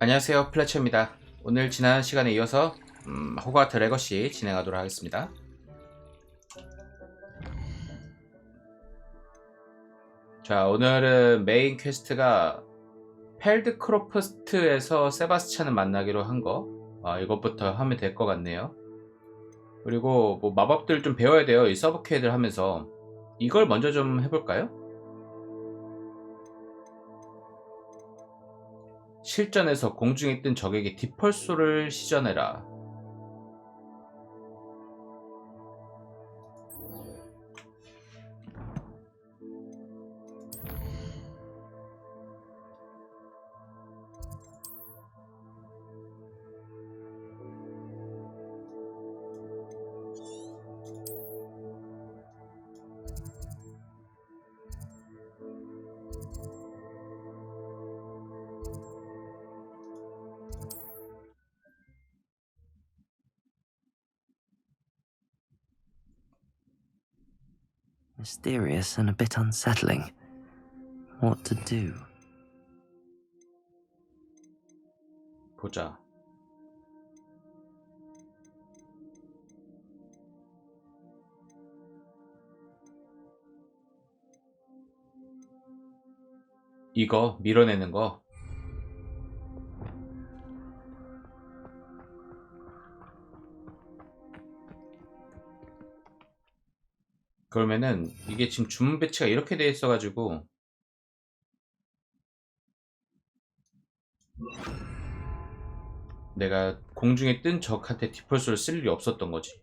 안녕하세요, 플래처입니다. 오늘 지난 시간에 이어서 호그와트 레거시 진행하도록 하겠습니다. 자, 오늘은 메인 퀘스트가 펠드크로프트에서 세바스찬을 만나기로 한 거, 이것부터 하면 될 것 같네요. 그리고 뭐 마법들 좀 배워야 돼요. 이 서브퀘를 하면서. 이걸 먼저 좀 해볼까요? 실전에서 공중에 뜬 적에게 디펄소를 시전해라. Mysterious and a bit unsettling. What to do? 보자. 이거 밀어내는 거. 그러면은 이게 지금 주문 배치가 이렇게 돼 있어 가지고 내가 공중에 뜬 적한테 디펄스를 쓸 일이 없었던 거지.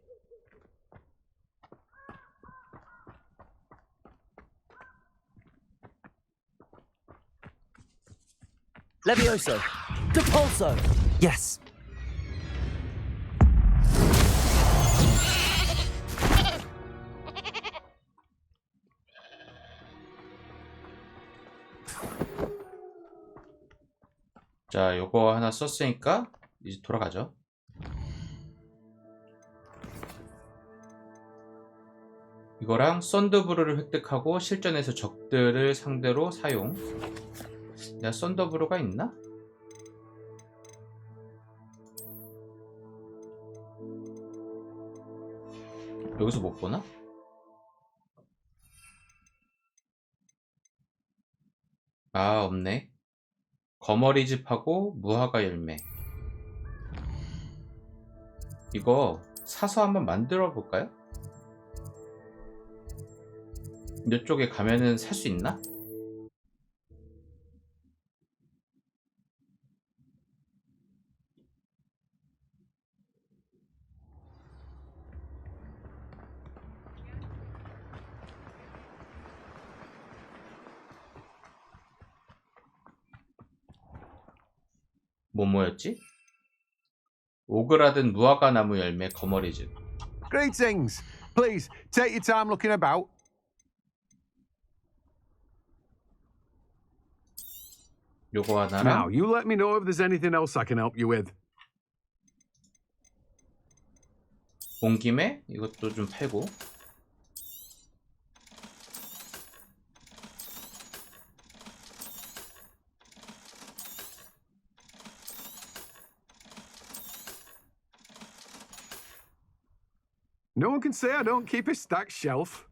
Levioso! Depulso! Yes! 자, 요거 하나 썼으니까 이제 돌아가죠. 이거랑 썬더브루를 획득하고 실전에서 적들을 상대로 사용. 내가 썬더브루가 있나? 여기서 못 보나? 아, 없네. 거머리집하고 무화과 열매. 이거 사서 한번 만들어 볼까요? 이쪽에 가면은 살 수 있나? 뭐였지? 오그라든 무화과 나무 열매 거머리즙. Greetings. Please, take your time looking about. 요거 Now, 하나랑 you let me know if there's anything else I can help you with. 온 김에 이것도 좀 팔고. No one can say I don't keep a stacked shelf.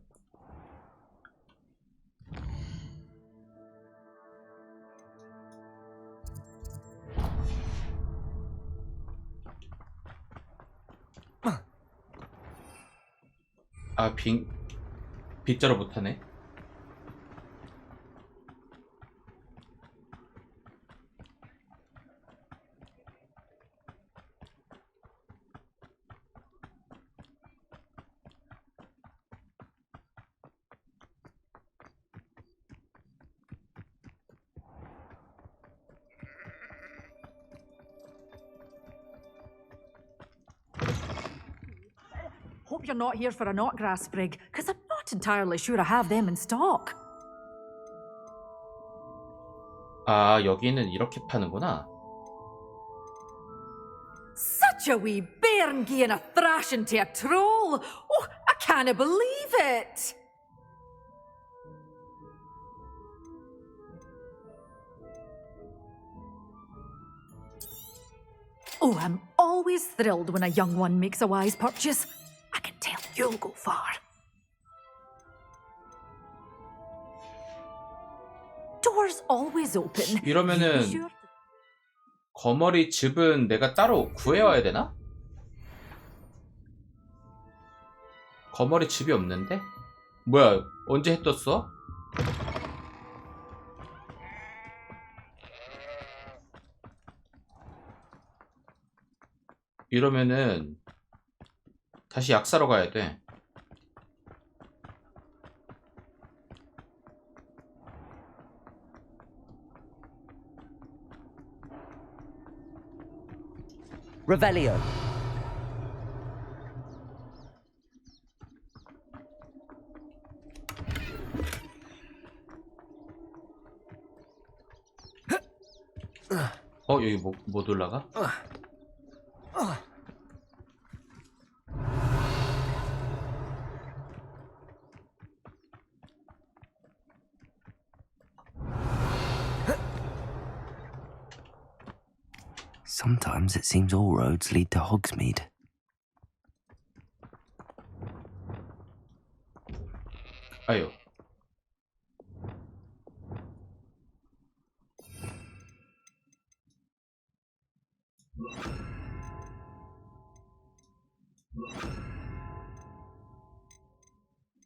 아, 빗자루 못하네. Hope you're not here for a knotgrass sprig, because I'm not entirely sure I have them in stock. 아, 여기는 이렇게 파는구나. Such a wee bairn gieing a thrashing to a troll! Oh, I can't believe it! Oh, I'm always thrilled when a young one makes a wise purchase. I can tell you'll go far. Doors always open. 이러면은 Use your- 거머리 즙은 내가 따로 구해와야 되나? 거머리 즙이 없는데? 뭐야, 언제 해 떴어? 이러면은 다시 약 사러 가야 돼. Revelio. 여기 못 올라가? Sometimes it seems all roads lead to Hogsmeade. 아유.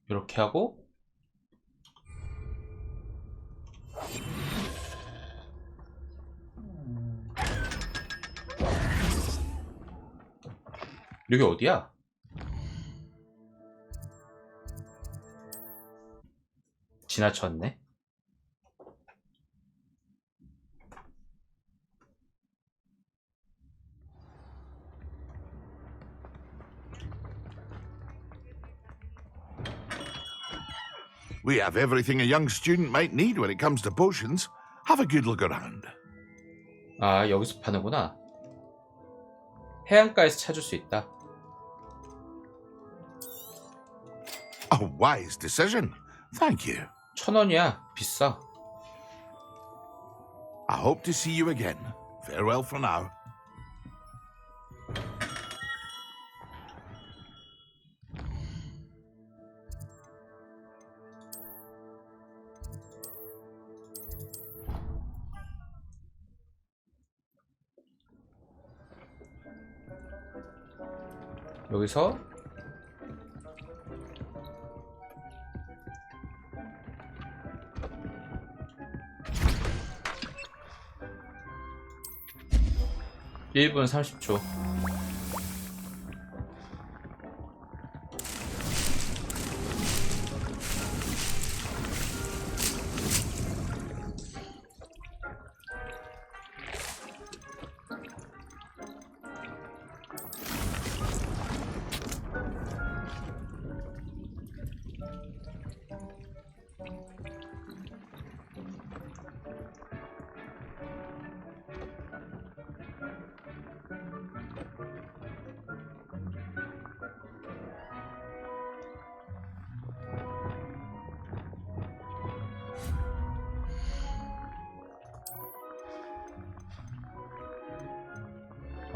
이렇게 하고 여기 어디야? 지나쳤네. We have everything a young student might need when it comes to potions. Have a good look around. 아, 여기서 파는구나. 해안가에서 찾을 수 있다. A wise decision. Thank you. 1,000원이야. 비싸. I hope to see you again. Farewell for now. 여기서 (1분 30초)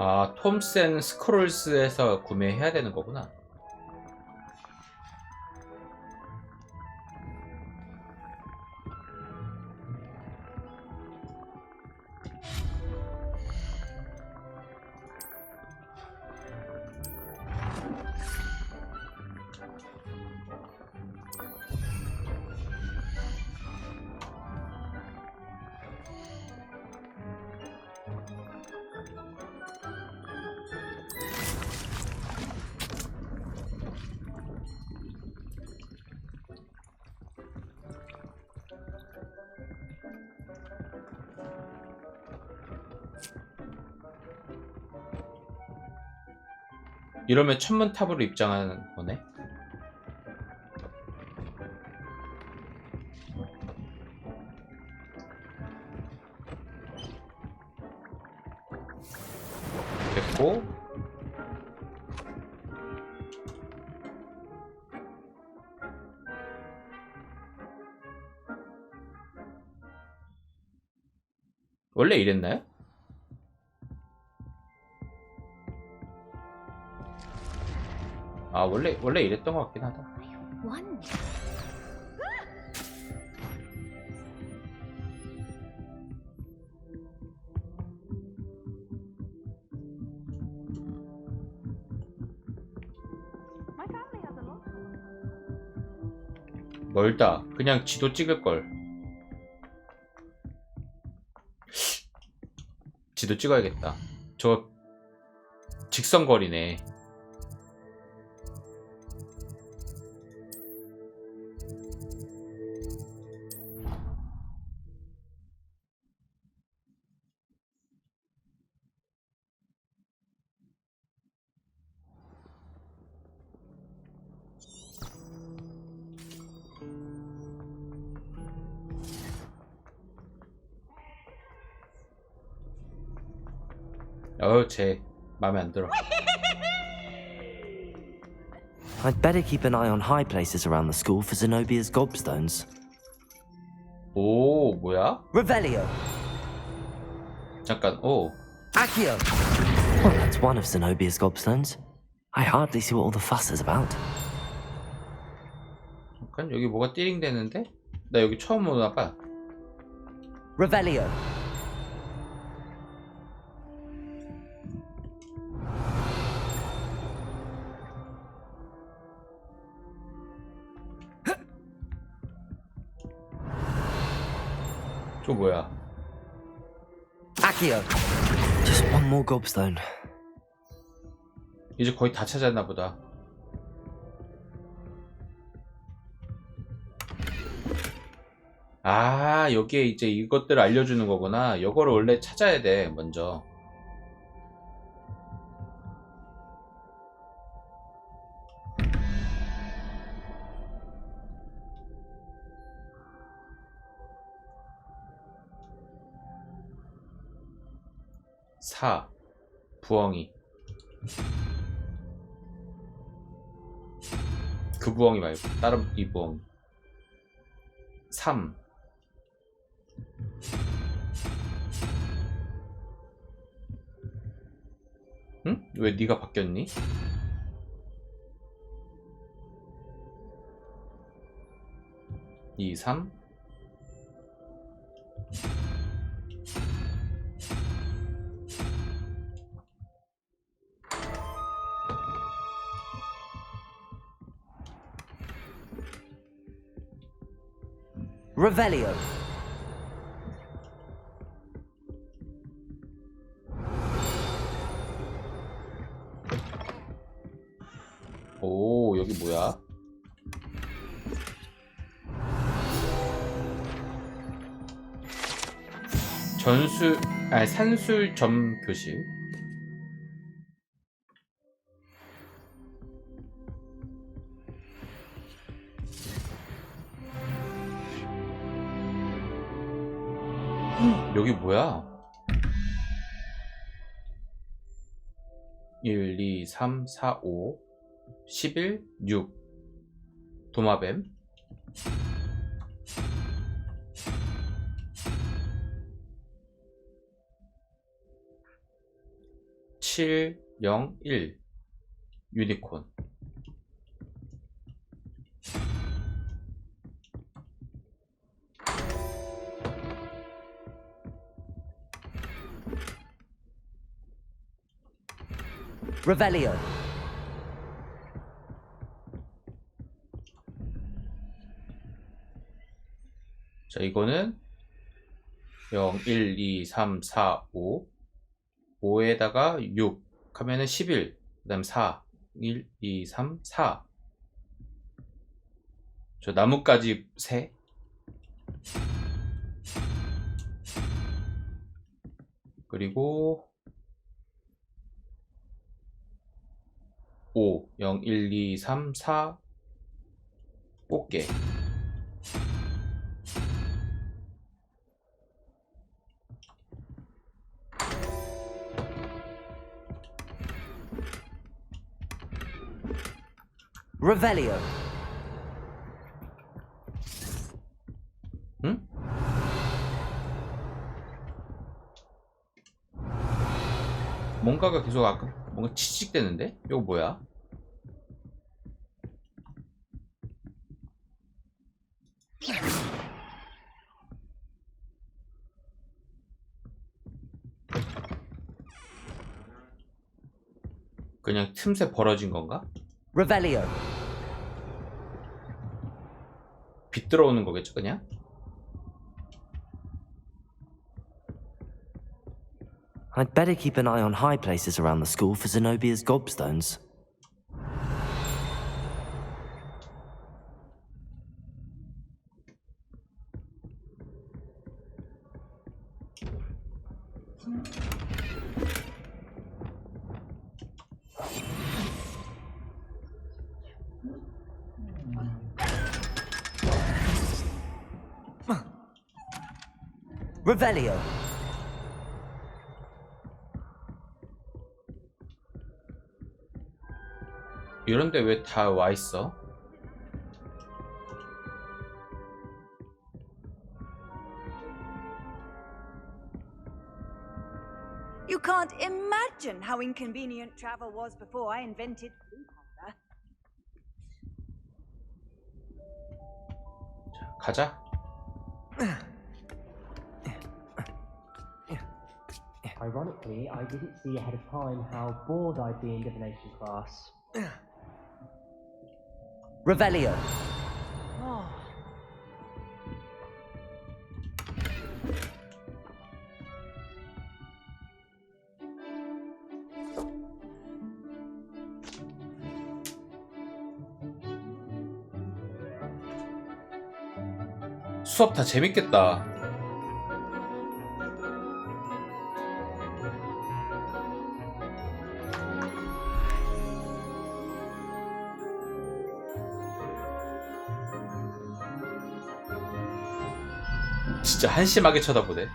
아, 톰센 스크롤스에서 구매해야 되는 거구나. 이러면 천문탑으로 입장하는 거네. 됐고, 원래 이랬나요? 아, 원래 이랬던 것 같긴 하다. One. 멀다. 그냥 지도 찍을걸. 지도 찍어야겠다. 저 직선거리네. 쟤 마음에 안 들어. I'd better keep an eye on high places around the school for Zenobia's gobstones. 오, 뭐야? Revelio. 잠깐, 오. Accio. Well, that's one of Zenobia's gobstones. I hardly see what all the fuss is about. 잠깐, 여기 뭐가 띠링대는데? 나 여기 처음 오나 봐. Revelio. 저 뭐야? Accio. Just one more gobstone. 이제 거의 다 찾았나 보다. 아, 여기에 이제 이것들을 알려주는 거구나. 이거를 원래 찾아야 돼, 먼저. 사, 부엉이. 그 부엉이 말고 다른 이 부엉이. 3. 응? 왜 네가 바뀌었니? 이, 3. Revelio. 오, 여기 뭐야? 산술 점 교실. 여기 뭐야? 1, 2, 3, 4, 5, 11, 6. 도마뱀. 7, 0, 1. 유니콘. Revelio. 자, 이거는 0, 1, 2, 3, 4, 5. 5에다가 6 하면은 11. 그 다음 4. 1, 2, 3, 4. 저 나뭇가지 새. 그리고 5, 0, 1, 2, 3, 4. 꽃게. Revelio. 응? 뭔가가 계속 아까 뭔가 치직대는데? 이거 뭐야? 그냥 틈새 벌어진 건가? Revelio. 빛 들어오는 거겠죠, 그냥? I'd better keep an eye on high places around the school for Zenobia's gobstones. Revelio. 이런데 왜 다 와 있어? You can't imagine how inconvenient travel was before I invented food. 가자. Ironically, I didn't see ahead of time how bored I'd be in divination class. Revelio. 수업 다 재밌겠다. 진짜 한심하게 쳐다보네.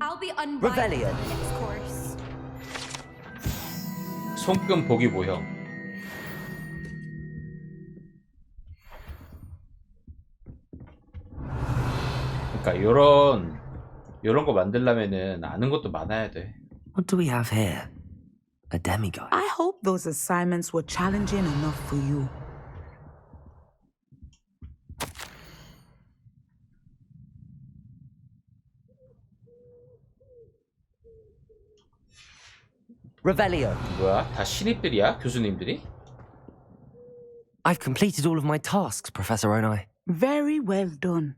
I'll be unbinding Revelio. next course. 손금 보기 모형. 그러니까 요런 거 만들려면은 아는 것도 많아야 돼. What do we have here? A demigod. I hope those assignments were challenging enough for you. Revelio. 뭐야? 다 신입들이야? 교수님들이? I've completed all of my tasks, Professor Onai. Very well done.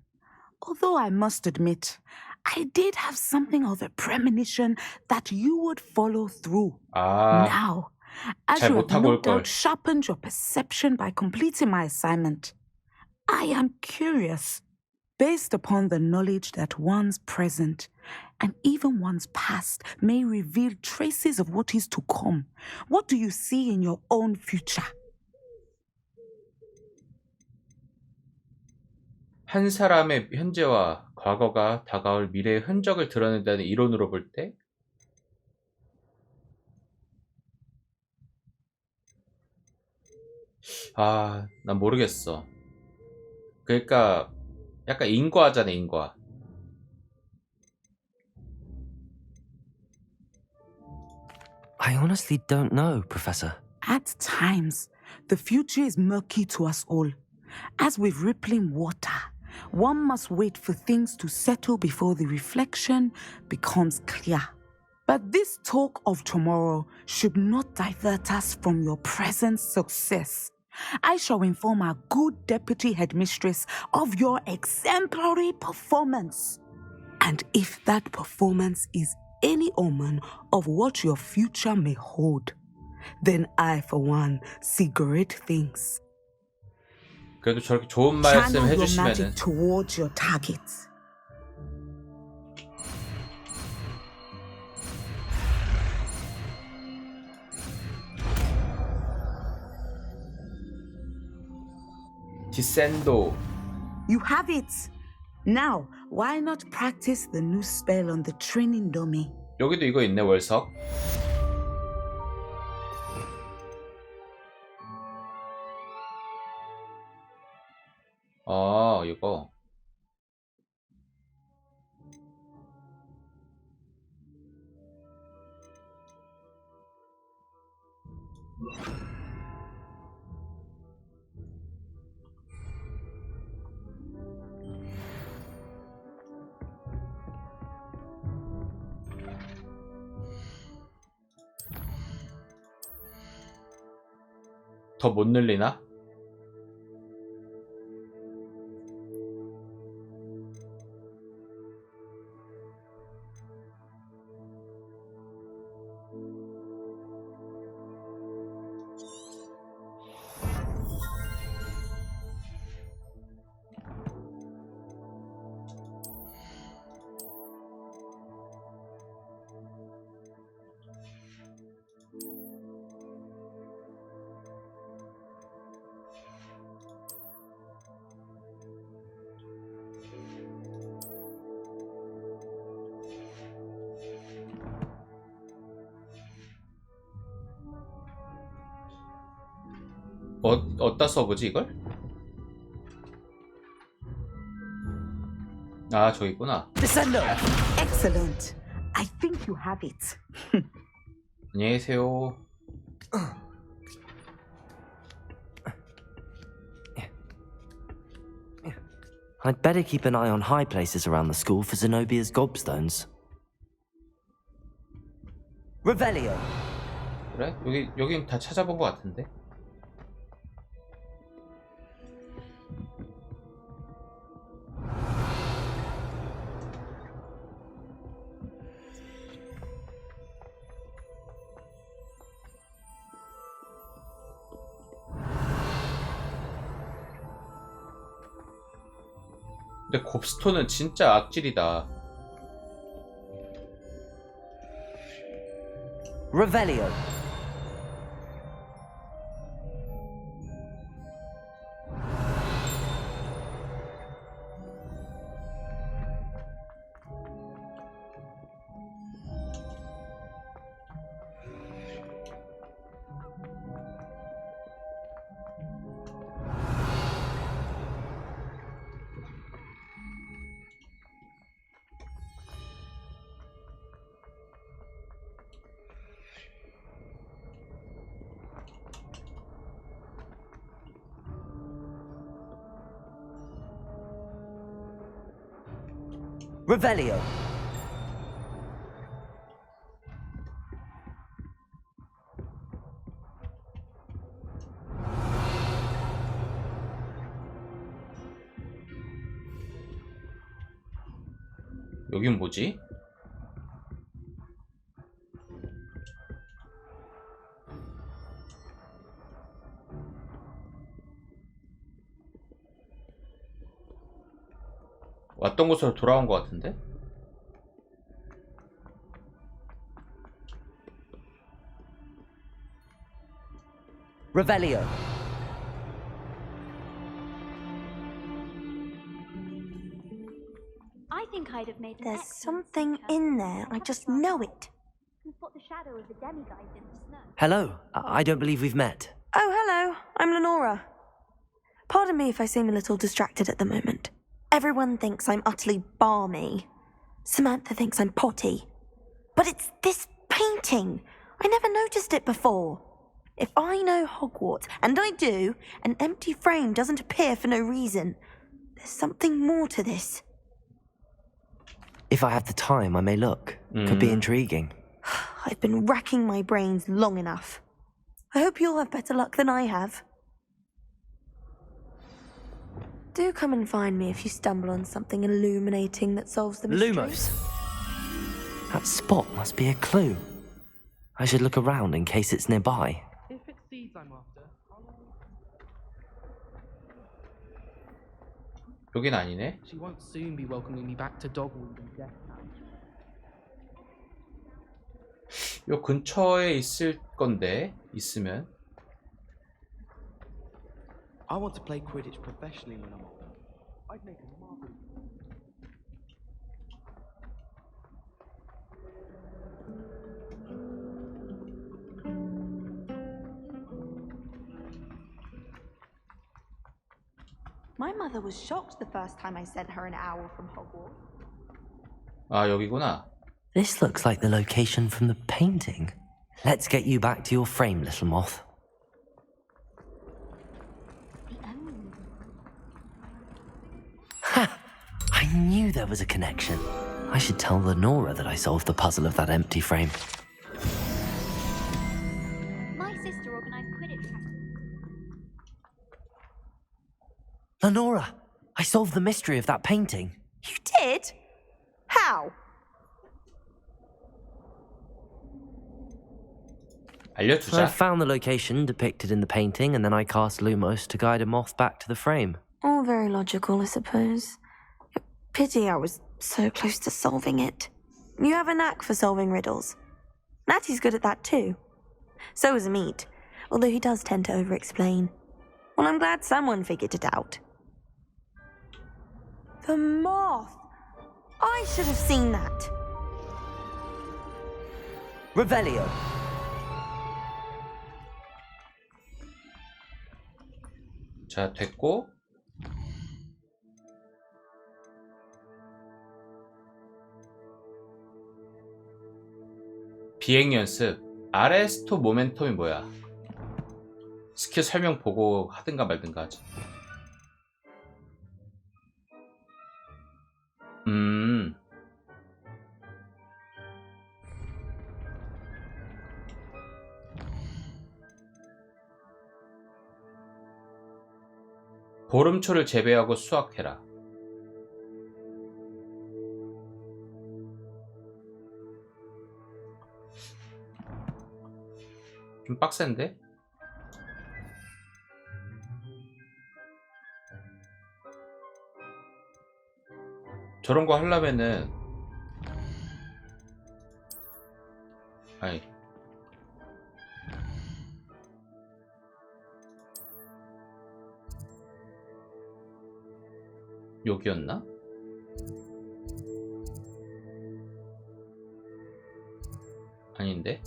Although I must admit, I did have something of a premonition that you would follow through. 아, Now, as 잘 you have 못하고 no 올 걸. doubt sharpened your perception by completing my assignment, I am curious, based upon the knowledge that one's present and even one's past may reveal traces of what is to come. What do you see in your own future? 한 사람의 현재와 과거가 다가올 미래의 흔적을 드러낸다는 이론으로 볼 때, 난 모르겠어. 그러니까 약간 인과잖아, 인과. I honestly don't know, Professor. At times, the future is murky to us all. As with rippling water, one must wait for things to settle before the reflection becomes clear. But this talk of tomorrow should not divert us from your present success. I shall inform our good deputy headmistress of your exemplary performance. And if that performance is any omen of what your future may hold, then I, for one, see great things. 그래도 저렇게 좋은 말씀 Channel your 해주시면은 magic towards your targets. 디센도. You have it. Now, why not practice the new spell on the training dummy? 여기도 이거 있네, 월석. 아, 이거. 더 못 늘리나? 어디다 써보지 이걸? 아, 저기 있구나. Descendo! Excellent. I think you have it. 안녕히 계세요. I'd better keep an eye on high places around the school for Zenobia's gobstones. Revelio. 그래? 여긴 다 찾아본 것 같은데? 근데 곱스톤은 진짜 악질이다. Revelio. Revelio. 여긴 뭐지? 왔던 곳으로 돌아온 것 같은데? Revelio. I think I'd have made an There's excellent something teacher. in there. I just know it. Can spot the shadow of the demiguise in the snow. Hello, I don't believe we've met. Oh, hello. I'm Lenora. Pardon me if I seem a little distracted at the moment. Everyone thinks I'm utterly balmy. Samantha thinks I'm potty. But it's this painting. I never noticed it before. If I know Hogwarts, and I do, an empty frame doesn't appear for no reason. There's something more to this. If I have the time, I may look. Could be intriguing. I've been racking my brains long enough. I hope you'll have better luck than I have. Do come and find me if you stumble on something illuminating that solves the mystery. Lumos. That spot must be a clue. I should look around in case it's nearby. If it's seeds I'm after, 여긴 아니네. she won't soon be welcoming me back to Dogwood and Death Town. 요 근처에 있을 건데, 있으면. I want to play Quidditch professionally when I'm older. I'd make a marvelous... My mother was shocked the first time I sent her an owl from Hogwarts. 아, 여기구나. This looks like the location from the painting. Let's get you back to your frame, little moth. Ha! I knew there was a connection. I should tell Lenora that I solved the puzzle of that empty frame. My sister organised Quidditch practice. Lenora, I solved the mystery of that painting. You did? How? 알려주자. I found the location depicted in the painting, and then I cast Lumos to guide a moth back to the frame. All very logical, I suppose. Pity I was so close to solving it. You have a knack for solving riddles. Natty's good at that too. So is Meat, although he does tend to over-explain. Well, I'm glad someone figured it out. The moth! I should have seen that. Revelio. 자, 됐고. 비행 연습. 아레스토 모멘텀이 뭐야? 스킬 설명 보고 하든가 말든가 하지. 보름초를 재배하고 수확해라. 좀 빡센데? 저런 거 하려면은 아니 여기였나? 아닌데?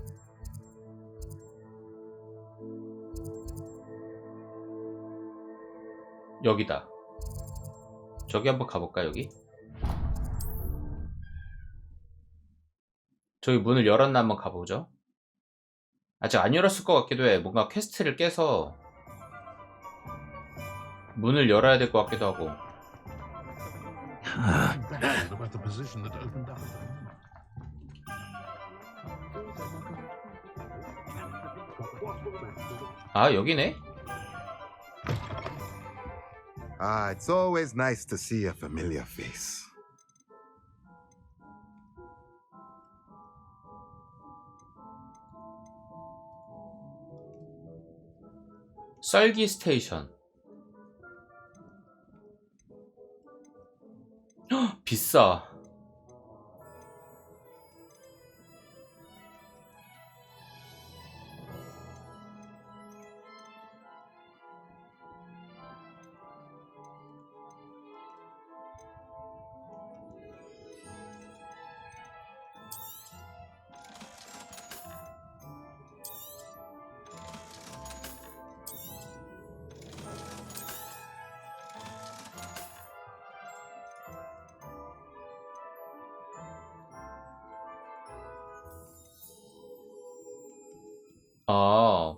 여기다. 저기 한번 가볼까, 여기? 저기 문을 열었나 한번 가보죠. 아직 안 열었을 것 같기도 해. 뭔가 퀘스트를 깨서 문을 열어야 될 것 같기도 하고. About the position that opened up. 아, 여기네? Ah, it's always nice to see a familiar face. 썰기 스테이션. 헉, 비싸.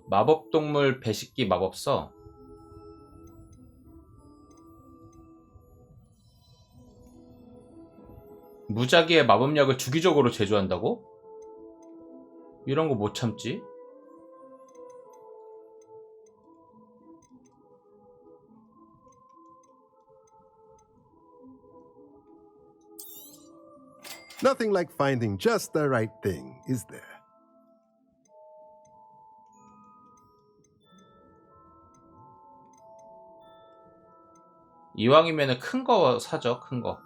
마법동물 배식기 마법서. 무작위의 마법약을 주기적으로 제조한다고? 이런 거 못 참지? Nothing like finding just the right thing, is there? 이왕이면은 큰 거 사죠, 큰 거.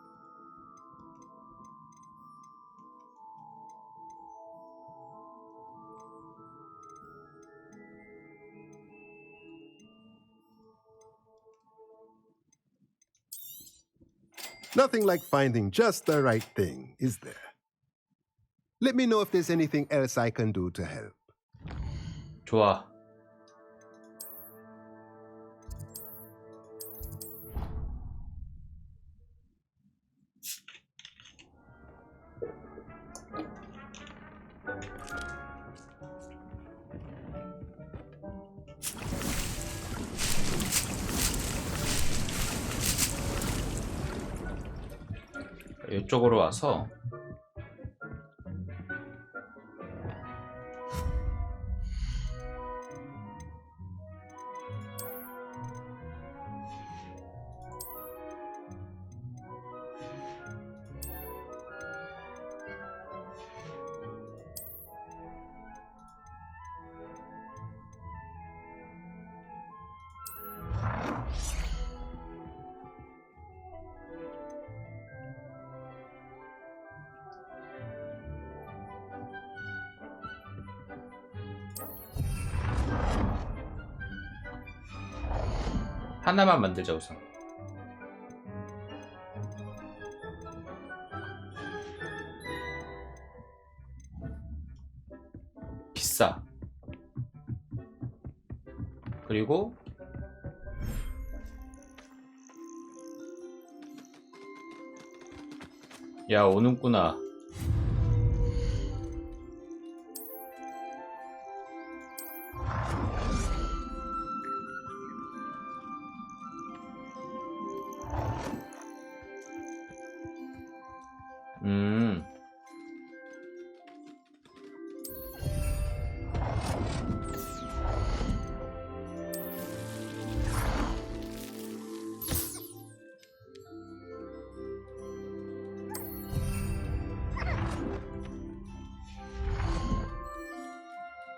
Nothing like finding just the right thing, is there? Let me know if there's anything else I can do to help. 좋아. 이쪽으로 와서 하나만 만들자 우선. 비싸. 그리고 야 오는구나.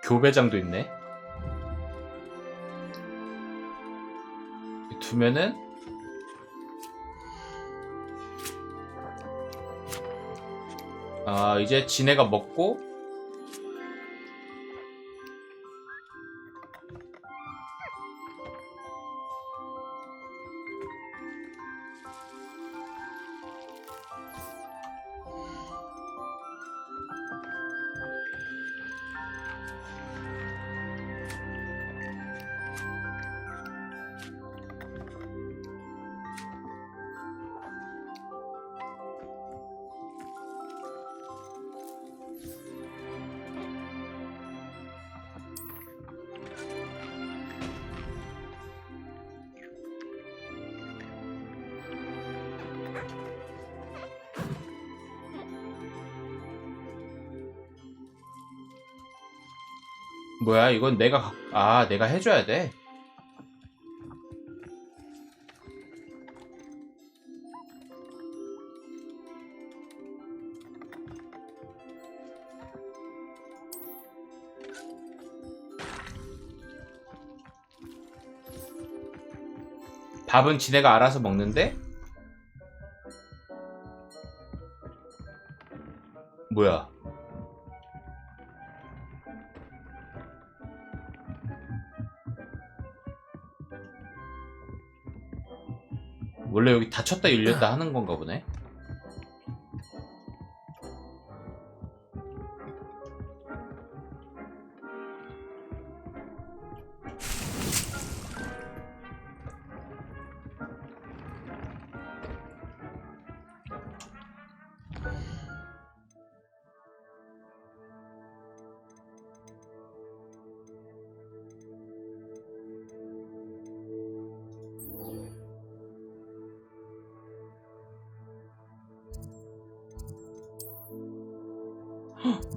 교배장도 있네. 두면은 아 이제 지네가 먹고 뭐야 이건 내가 내가 해줘야 돼. 밥은 지네가 알아서 먹는데? 뭐야? 원래 여기 닫혔다 열렸다 하는 건가 보네.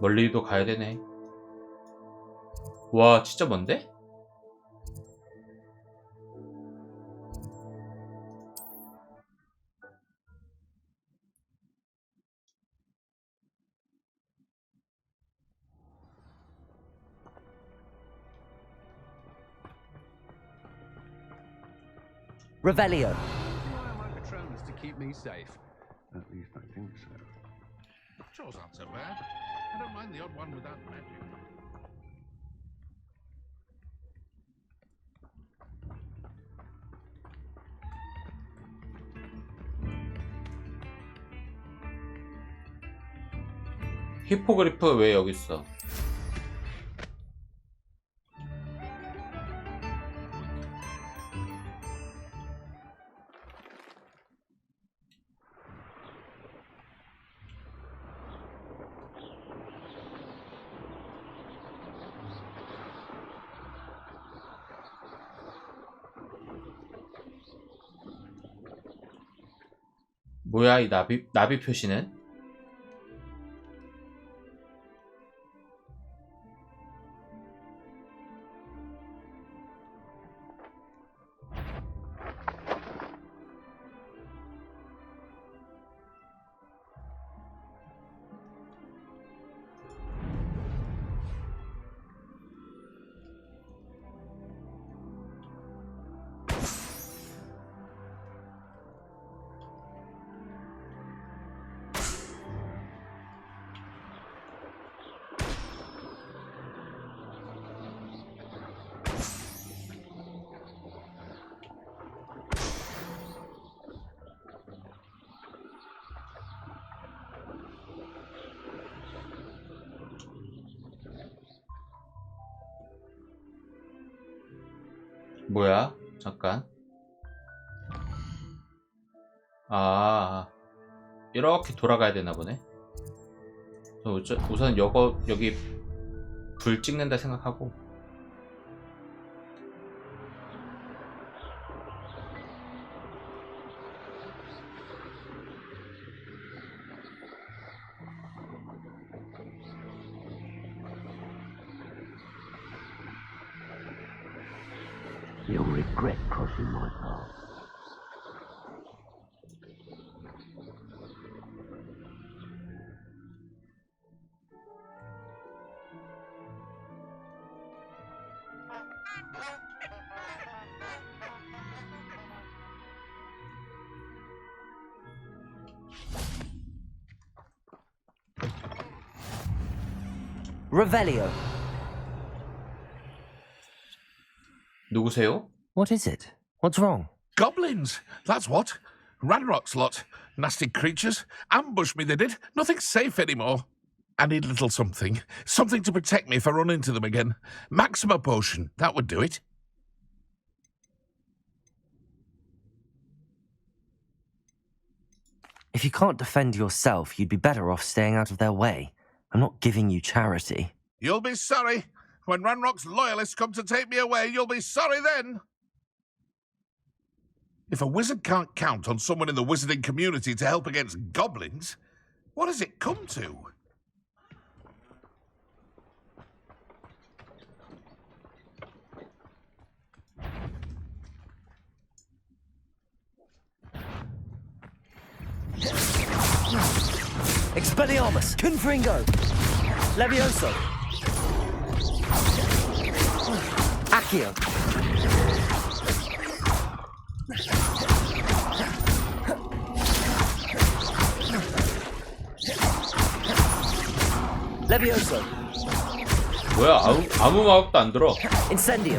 멀리도 가야 되네. 와 진짜 먼데? Revelio. My Patronus to keep me safe. At least I think so. Chores aren't so bad. I don't mind the odd one without magic. 히포그리프 왜 여기 있어? 뭐야 이 나비 표시는? 뭐야? 잠깐. 아, 이렇게 돌아가야 되나 보네. 우선 여기 불 찍는다 생각하고. You'll regret crossing my path. Revelio. 누구세요? What is it? What's wrong? Goblins, that's what. Ranrock's lot. Nasty creatures. Ambushed me, they did. Nothing's safe anymore. I need a little something. Something to protect me if I run into them again. Maxima potion, that would do it. If you can't defend yourself, you'd be better off staying out of their way. I'm not giving you charity. You'll be sorry. When Ranrock's loyalists come to take me away, you'll be sorry then. If a wizard can't count on someone in the wizarding community to help against goblins, what has it come to? Expelliarmus. Confringo. Levioso. Accio. Levioso. 뭐야? 아무 마법도 안 들어. Incendio.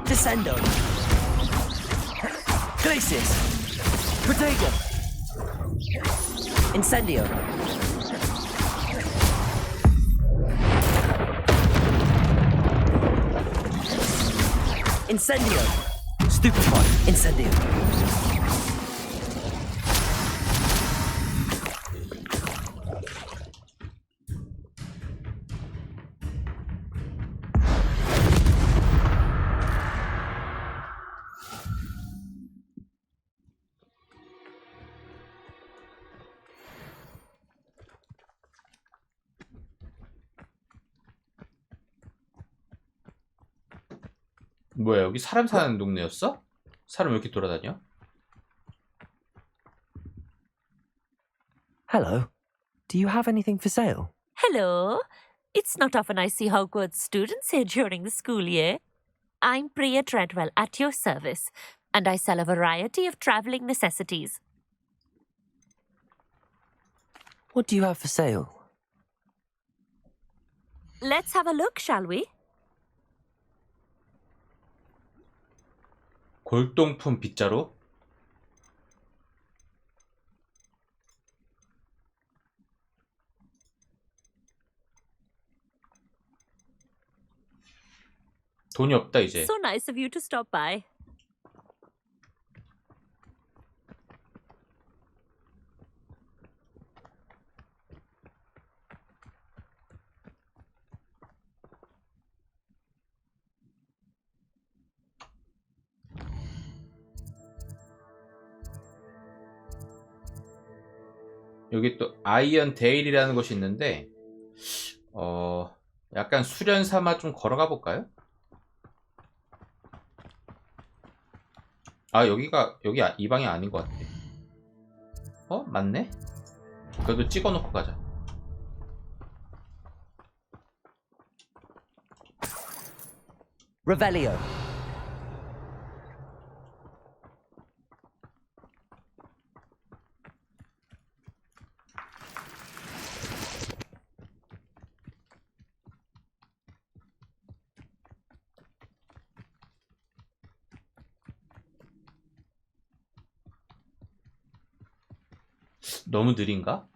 Descendo. Glacius. Protego. Incendio. Incendio. Stupefy. Incendio. 뭐야, 여기 사람 사는 동네였어? 사람 왜 이렇게 돌아다녀? Hello. Do you have anything for sale? Hello. It's not often I see Hogwarts students here during the school year. I'm Priya Treadwell at your service, and I sell a variety of travelling necessities. What do you have for sale? Let's have a look, shall we? 골동품 빗자루? 돈이 없다 이제. So nice of you to stop by. 여기 또 아이언 데일이라는 곳이 있는데 약간 수련 삼아 좀 걸어가 볼까요? 아 여기 이 방이 아닌 것 같아. 맞네? 그래도 찍어 놓고 가자. Revelio. 너무 느린가?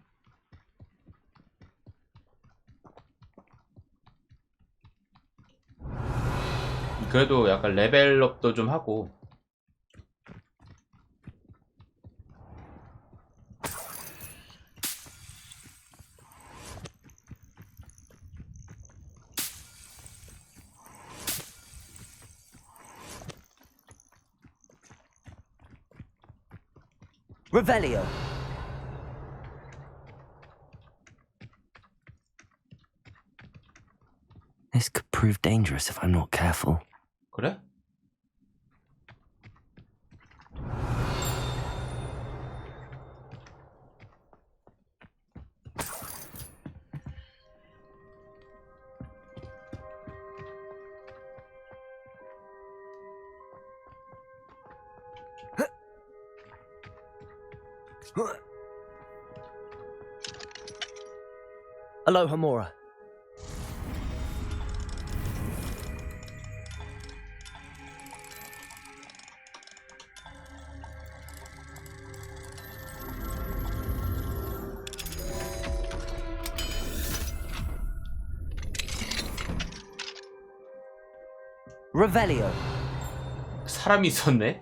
그래도 약간 레벨업도 좀 하고. Revelio. This could prove dangerous if I'm not careful. 그래? Aloha Mora. Revelio. 사람이 있었네?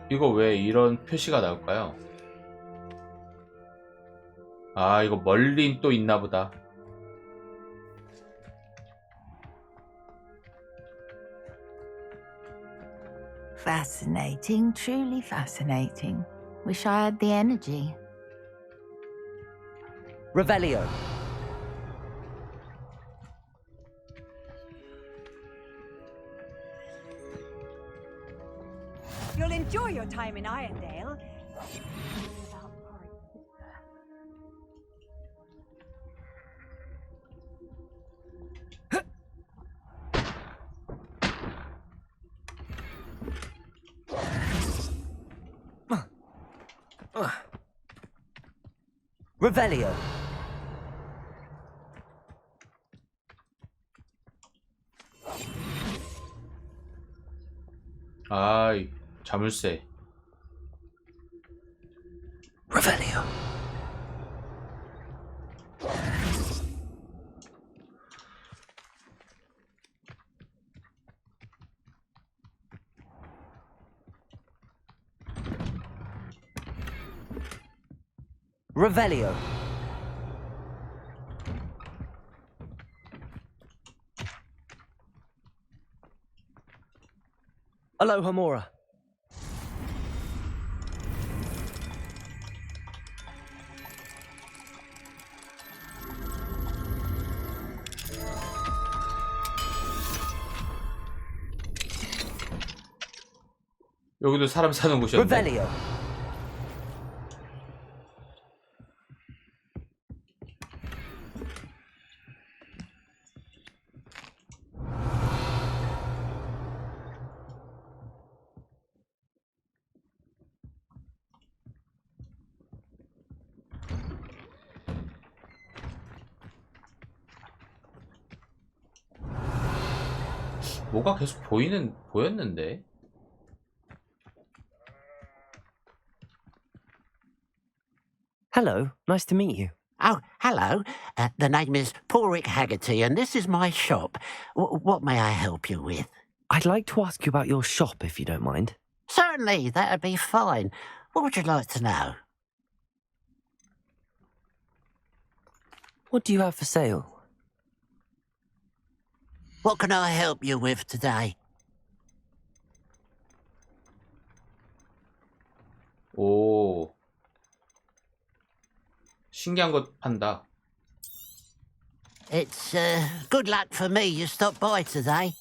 이거 왜 이런 표시가 나올까요? 아 이거 멀리 또 있나 보다. Fascinating, truly fascinating. Wish I had the energy. Revelio. You'll enjoy your time in Irondale. Revelio. 아이 자물쇠. Revelio. Revelio. Aloha Mora. 여기도 사람 사는 곳이었네. Revelio. 뭐가 계속 보였는데. Hello, nice to meet you. Oh, hello. The name is Porrick Haggerty, and this is my shop. What may I help you with? I'd like to ask you about your shop, if you don't mind. Certainly, that'd be fine. What would you like to know? What do you have for sale? What can I help you with today? 오. 신기한 것 판다. It's good luck for me you stopped by today.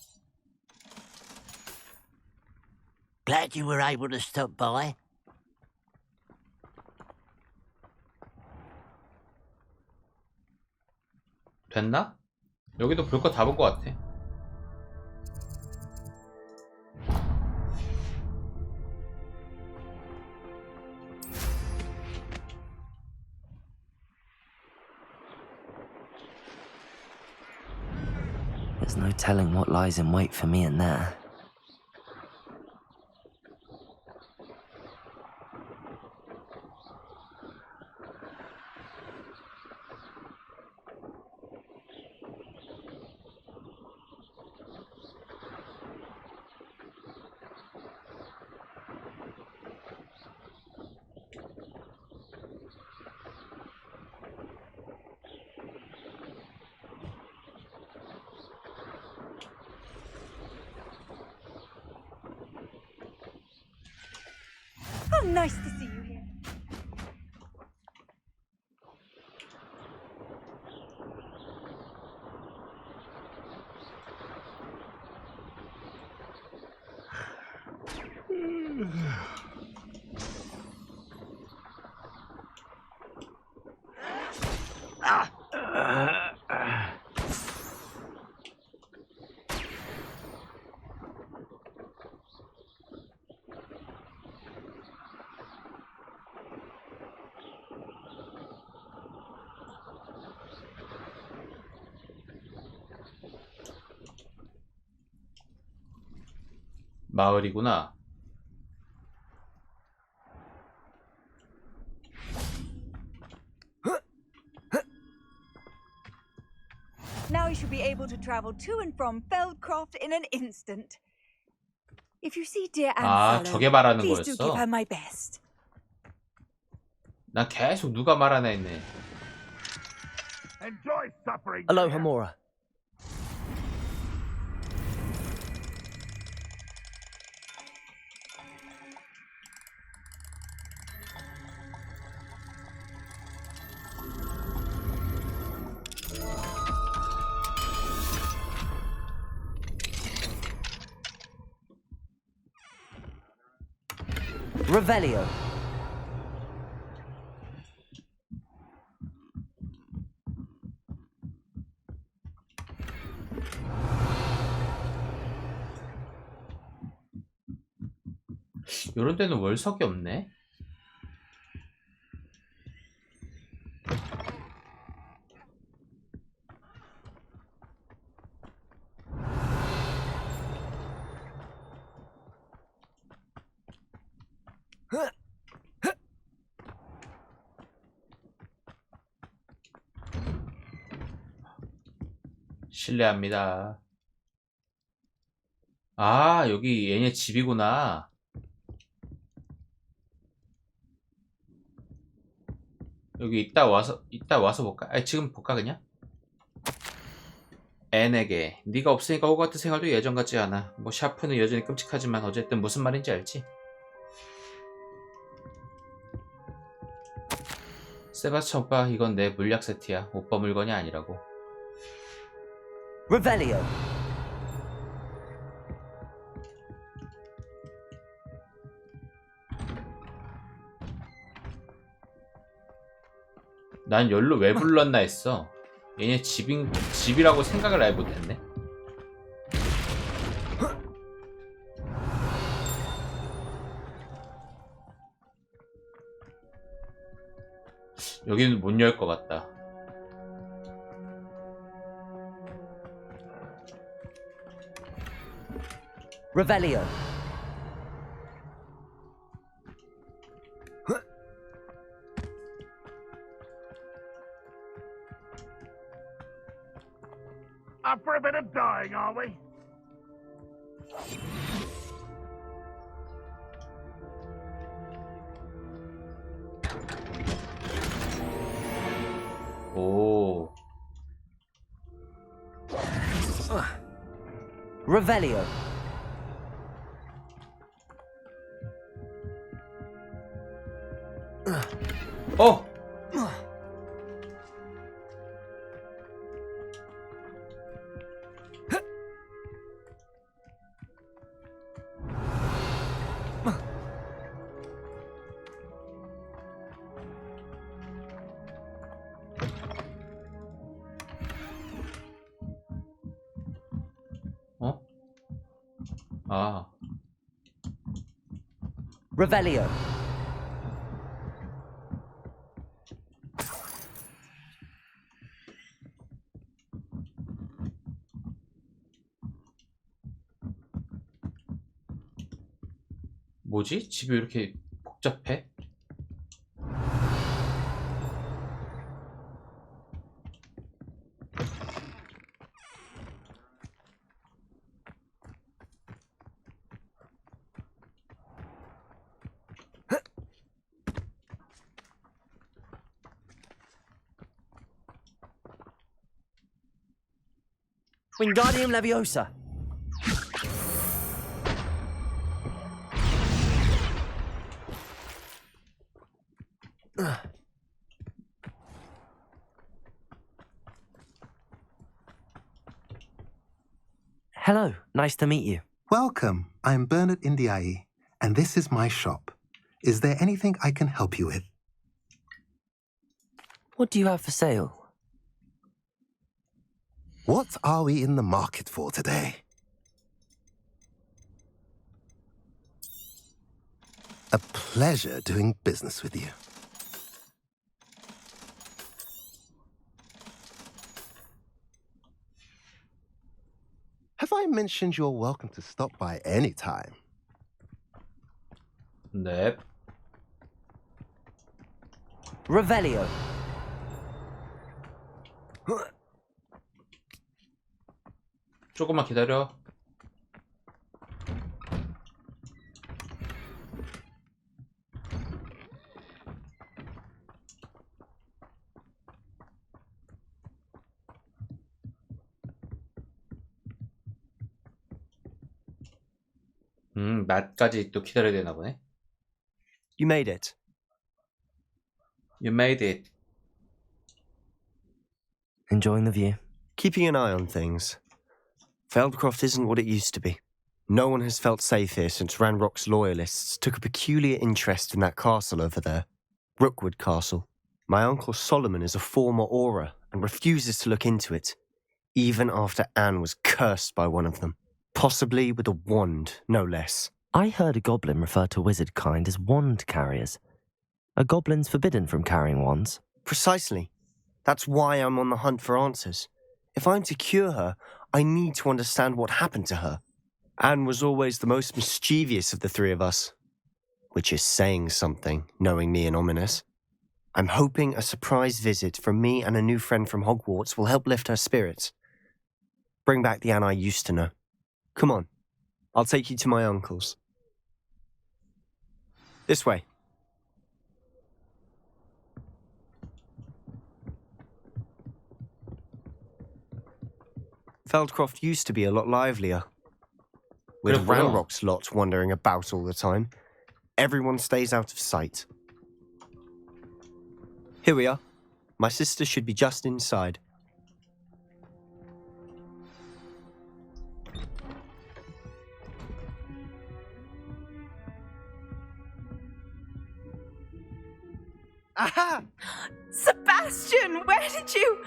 Glad you were able to stop by. 됐나? 여기도 볼 거 다 본 것 같아. There's no telling what lies in wait for me in there. Oh, nice to see you here. 마을이구나. Now you should be able to travel to and from Feldcroft in an instant. If you see dear 아, Anne 저게 말하는 please do give 거였어? her my best. 난 계속 누가 말하나 했네. Enjoy suffering. Aloha Mora. Revelio. 요런 데는 월석이 없네. 실례합니다. 아, 여기 얘네 집이구나. 여기 이따 와서 볼까? 아니, 지금 볼까 그냥? 앤에게 네가 없으니까 호그와트 생활도 예전 같지 않아. 뭐 샤프는 여전히 끔찍하지만 어쨌든 무슨 말인지 알지? 세바스찬 오빠, 이건 내 물약 세트야. 오빠 물건이 아니라고. Revelio. 난 열로 왜 불렀나 했어. 얘네 집이라고 생각을 아예 못했네. 여기는 못 열 것 같다. Revelio. Up for a bit of dying, are we? 오. Revelio. 어! 어? 아. Revelio. 뭐지? 집이 왜 이렇게 복잡해? Wingardium Leviosa. Hello, nice to meet you. Welcome. I'm Bernard Indiai, and this is my shop. Is there anything I can help you with? What do you have for sale? What are we in the market for today? A pleasure doing business with you. Have I mentioned you're welcome to stop by any time? 네. Revelio. 조금만 기다려. 낮까지 또 기다려야 되나 보네. You made it. You made it. Enjoying the view? Keeping an eye on things. Feldcroft isn't what it used to be. No one has felt safe here since Ranrock's loyalists took a peculiar interest in that castle over there. Rookwood Castle. My uncle Solomon is a former Auror and refuses to look into it, even after Anne was cursed by one of them. Possibly with a wand, no less. I heard a goblin refer to wizard kind as wand carriers. Are goblins forbidden from carrying wands? Precisely. That's why I'm on the hunt for answers. If I'm to cure her, I need to understand what happened to her. Anne was always the most mischievous of the three of us. Which is saying something, knowing me and ominous. I'm hoping a surprise visit from me and a new friend from Hogwarts will help lift her spirits. Bring back the Anne I used to know. Come on, I'll take you to my uncle's. This way. Feldcroft used to be a lot livelier. With Ranrock's lot wandering about all the time, everyone stays out of sight. Here we are. My sister should be just inside. Aha! Sebastian, where did you...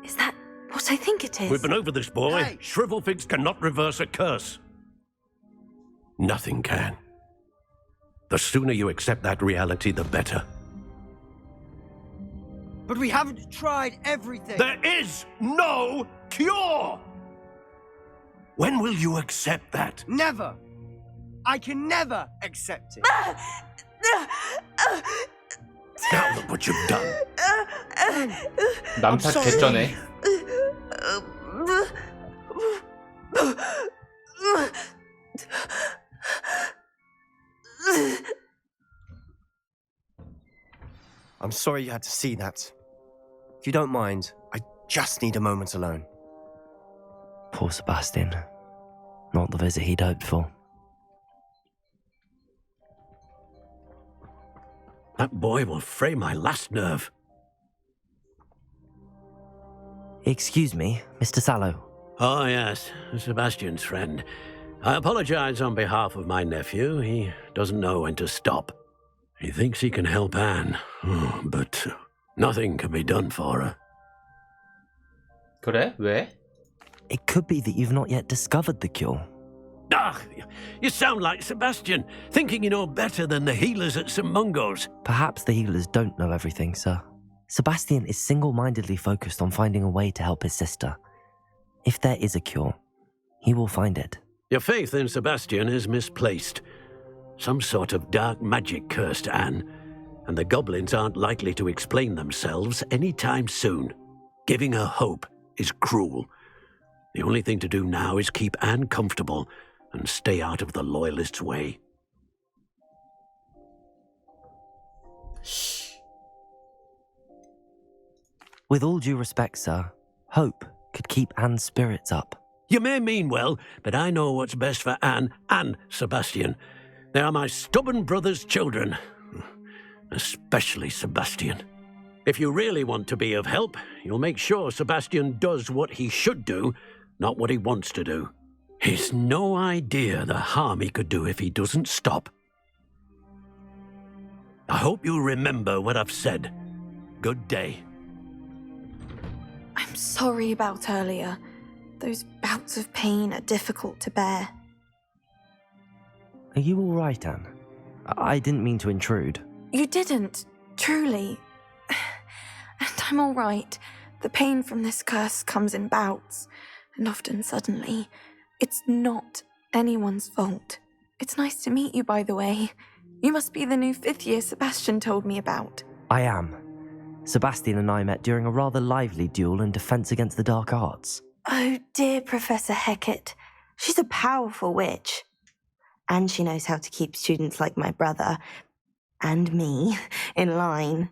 Is that what I think it is? We've been over this, boy. Hey. Shrivelfigs cannot reverse a curse. Nothing can. The sooner you accept that reality, the better. But we haven't tried everything. There is no cure! When will you accept that? Never! I can never accept it. Now look what you've done. 남탓 개쩌네. I'm sorry you had to see that. If you don't mind, I just need a moment alone. Poor Sebastian. Not the visit he'd hoped for. That boy will fray my last nerve. Excuse me, Mr. Sallow. Oh, yes, Sebastian's friend. I apologize on behalf of my nephew. He doesn't know when to stop. He thinks he can help Anne, but nothing can be done for her. 그래? 왜? It could be that you've not yet discovered the cure. Ah, you sound like Sebastian, thinking you know better than the healers at St. Mungo's. Perhaps the healers don't know everything, sir. Sebastian is single-mindedly focused on finding a way to help his sister. If there is a cure, he will find it. Your faith in Sebastian is misplaced. Some sort of dark magic cursed Anne, and the goblins aren't likely to explain themselves anytime soon. Giving her hope is cruel. The only thing to do now is keep Anne comfortable and stay out of the Loyalists' way. With all due respect, sir, hope could keep Anne's spirits up. You may mean well, but I know what's best for Anne and Sebastian. They are my stubborn brother's children. Especially Sebastian. If you really want to be of help, you'll make sure Sebastian does what he should do, not what he wants to do. He's no idea the harm he could do if he doesn't stop. I hope you remember what I've said. Good day. I'm sorry about earlier. Those bouts of pain are difficult to bear. Are you all right, Anne? I didn't mean to intrude. You didn't, truly. And I'm all right. The pain from this curse comes in bouts, and often suddenly. It's not anyone's fault. It's nice to meet you, by the way. You must be the new 5th year Sebastian told me about. I am. Sebastian and I met during a rather lively duel in defense against the dark arts. Oh, dear Professor Hecat. She's a powerful witch. And she knows how to keep students like my brother, and me, in line.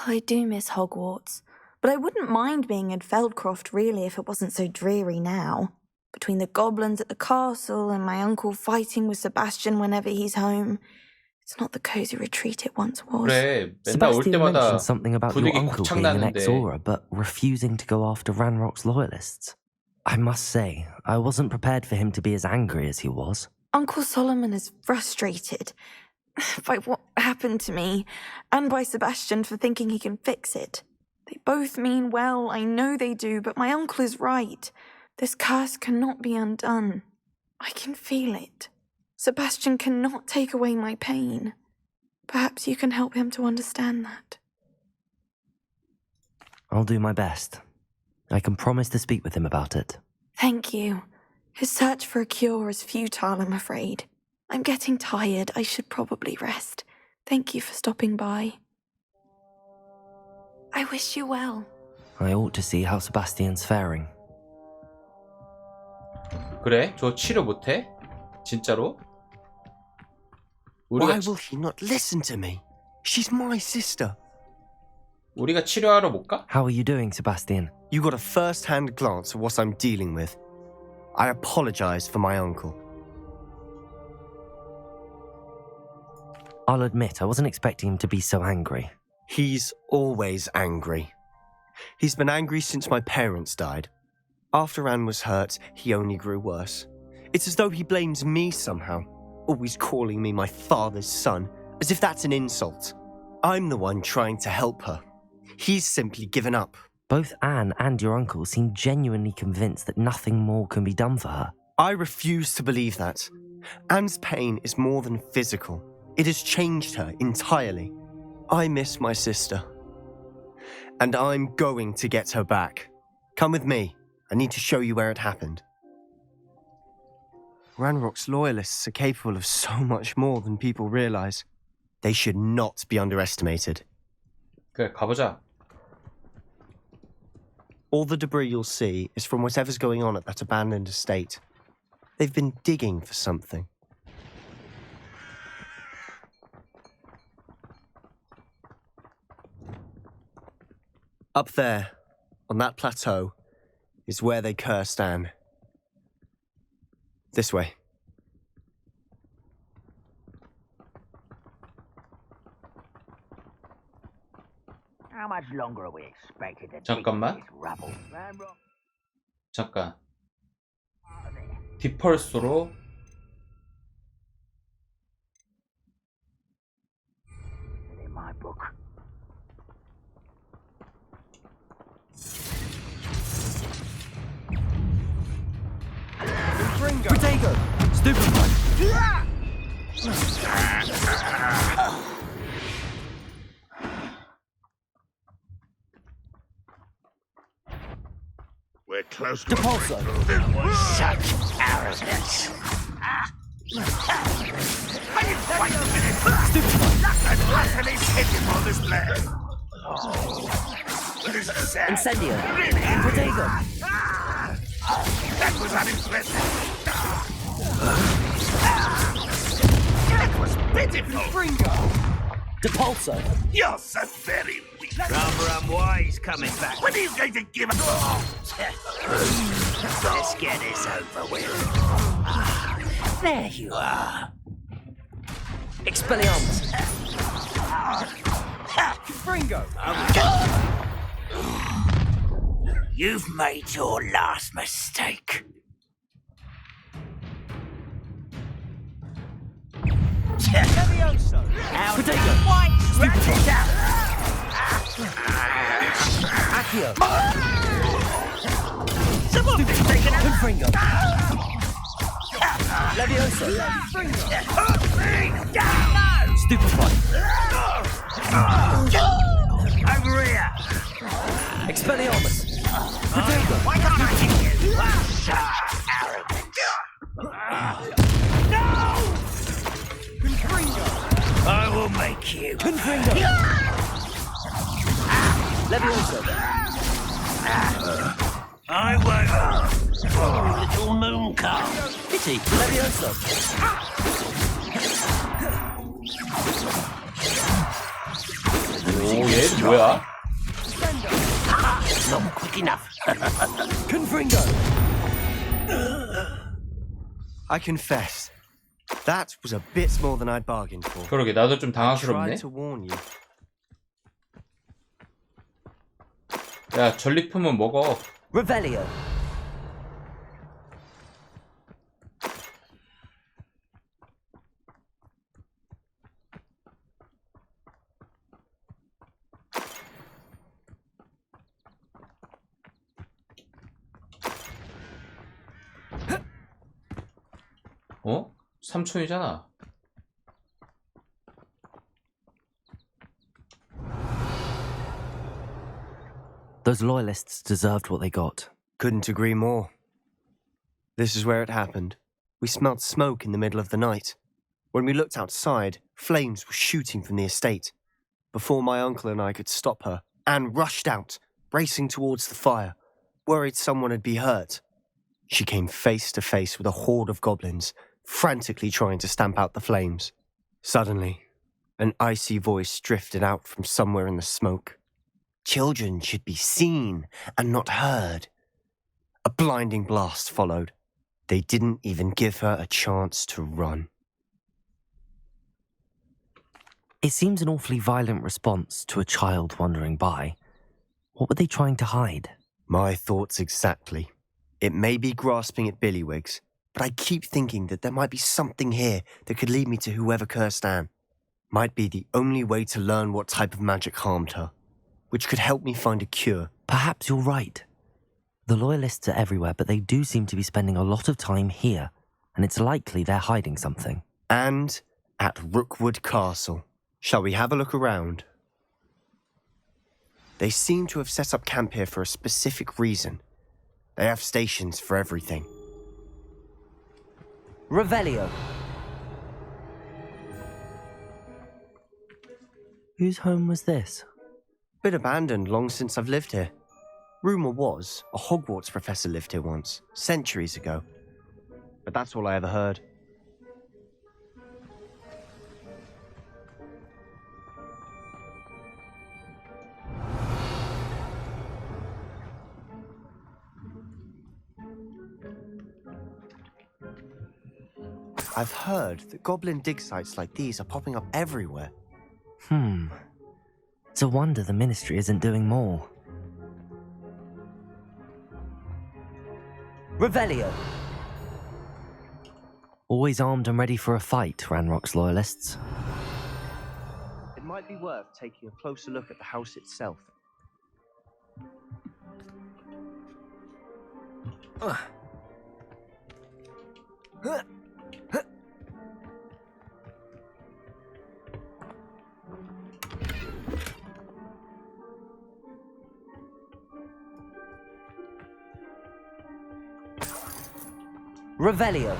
I do miss Hogwarts, but I wouldn't mind being in Feldcroft, really, if it wasn't so dreary now. Between the goblins at the castle and my uncle fighting with Sebastian whenever he's home. It's not the cozy retreat it once was. 그래, 맨날 올 Sebastian 때마다 mentioned something about your 분위기 uncle 꽉 being an 찬다는데. ex-Aura, but refusing to go after Ranrock's loyalists. I must say, I wasn't prepared for him to be as angry as he was. Uncle Solomon is frustrated by what happened to me, and by Sebastian for thinking he can fix it. They both mean well, I know they do, but my uncle is right. This curse cannot be undone. I can feel it. Sebastian cannot take away my pain. Perhaps you can help him to understand that. I'll do my best. I can promise to speak with him about it. Thank you. His search for a cure is futile, I'm afraid. I'm getting tired. I should probably rest. Thank you for stopping by. I wish you well. I ought to see how Sebastian's faring. 그래? 저 치료 못해? 진짜로? Why will he not listen to me? She's my sister. 우리가 치료하러 못 가? How are you doing, Sebastian? You got a first-hand glance at what I'm dealing with. I apologize for my uncle. I'll admit, I wasn't expecting him to be so angry. He's always angry. He's been angry since my parents died. After Anne was hurt, he only grew worse. It's as though he blames me somehow, always calling me my father's son, as if that's an insult. I'm the one trying to help her. He's simply given up. Both Anne and your uncle seem genuinely convinced that nothing more can be done for her. I refuse to believe that. Anne's pain is more than physical. It has changed her entirely. I miss my sister. And I'm going to get her back. Come with me. I need to show you where it happened. Ranrock's loyalists are capable of so much more than people realize. They should not be underestimated. 그래, 가보자. All the debris you'll see is from whatever's going on at that abandoned estate. They've been digging for something. Up there, on that plateau, is where they cursed Anne. This way. How much longer are we expected to 잠깐만. dig this rubble? 잠깐. 디펄소로 In my book. Protego! Stupefy! We're close to Depulso! Such arrogance. Incendio! Protego! That was unimpressive. That was pitiful. Depulso! You're so very weak. Rather unwise coming back. When are you going to give up? Let's get this over with. There you are. Expelliarmus! Fringo! You've made your last mistake. Levioso! Protego! Rat it out. Accio! Someone's been taken out. Fringo! Levioso! Stupefy! Over here. Expelliarmus! Why can't I hit you? Such arrogance. No! Confringo! I will make you. Confringo! Levioso! I won't. Oh, little moon calf. Pity! Levioso! 오, 얘 뭐야? Not quick enough. Confringo! I confess, that was a bit more than I'd bargained for. 그러게, 나도 좀 I 당황스럽네. tried to warn you. 야, 전리품은 먹어. Revelio! 어? 삼촌이잖아. Those loyalists deserved what they got. Couldn't agree more. This is where it happened. We smelled smoke in the middle of the night. When we looked outside, flames were shooting from the estate. Before my uncle and I could stop her, Anne rushed out, racing towards the fire, worried someone had been hurt. She came face to face with a horde of goblins, frantically trying to stamp out the flames. Suddenly, an icy voice drifted out from somewhere in the smoke. Children should be seen and not heard. A blinding blast followed. They didn't even give her a chance to run. It seems an awfully violent response to a child wandering by. What were they trying to hide? My thoughts exactly. It may be grasping at Billywigs, but I keep thinking that there might be something here that could lead me to whoever cursed Anne. Might be the only way to learn what type of magic harmed her, which could help me find a cure. Perhaps you're right. The loyalists are everywhere, but they do seem to be spending a lot of time here, and it's likely they're hiding something. And at Rookwood Castle. Shall we have a look around? They seem to have set up camp here for a specific reason. They have stations for everything. Revelio. Whose home was this? Been abandoned long since I've lived here. Rumour was a Hogwarts professor lived here once, centuries ago. But that's all I ever heard. I've heard that goblin dig sites like these are popping up everywhere. It's a wonder the Ministry isn't doing more. Revelio. Always armed and ready for a fight, Ranrock's loyalists. It might be worth taking a closer look at the house itself. Revelio.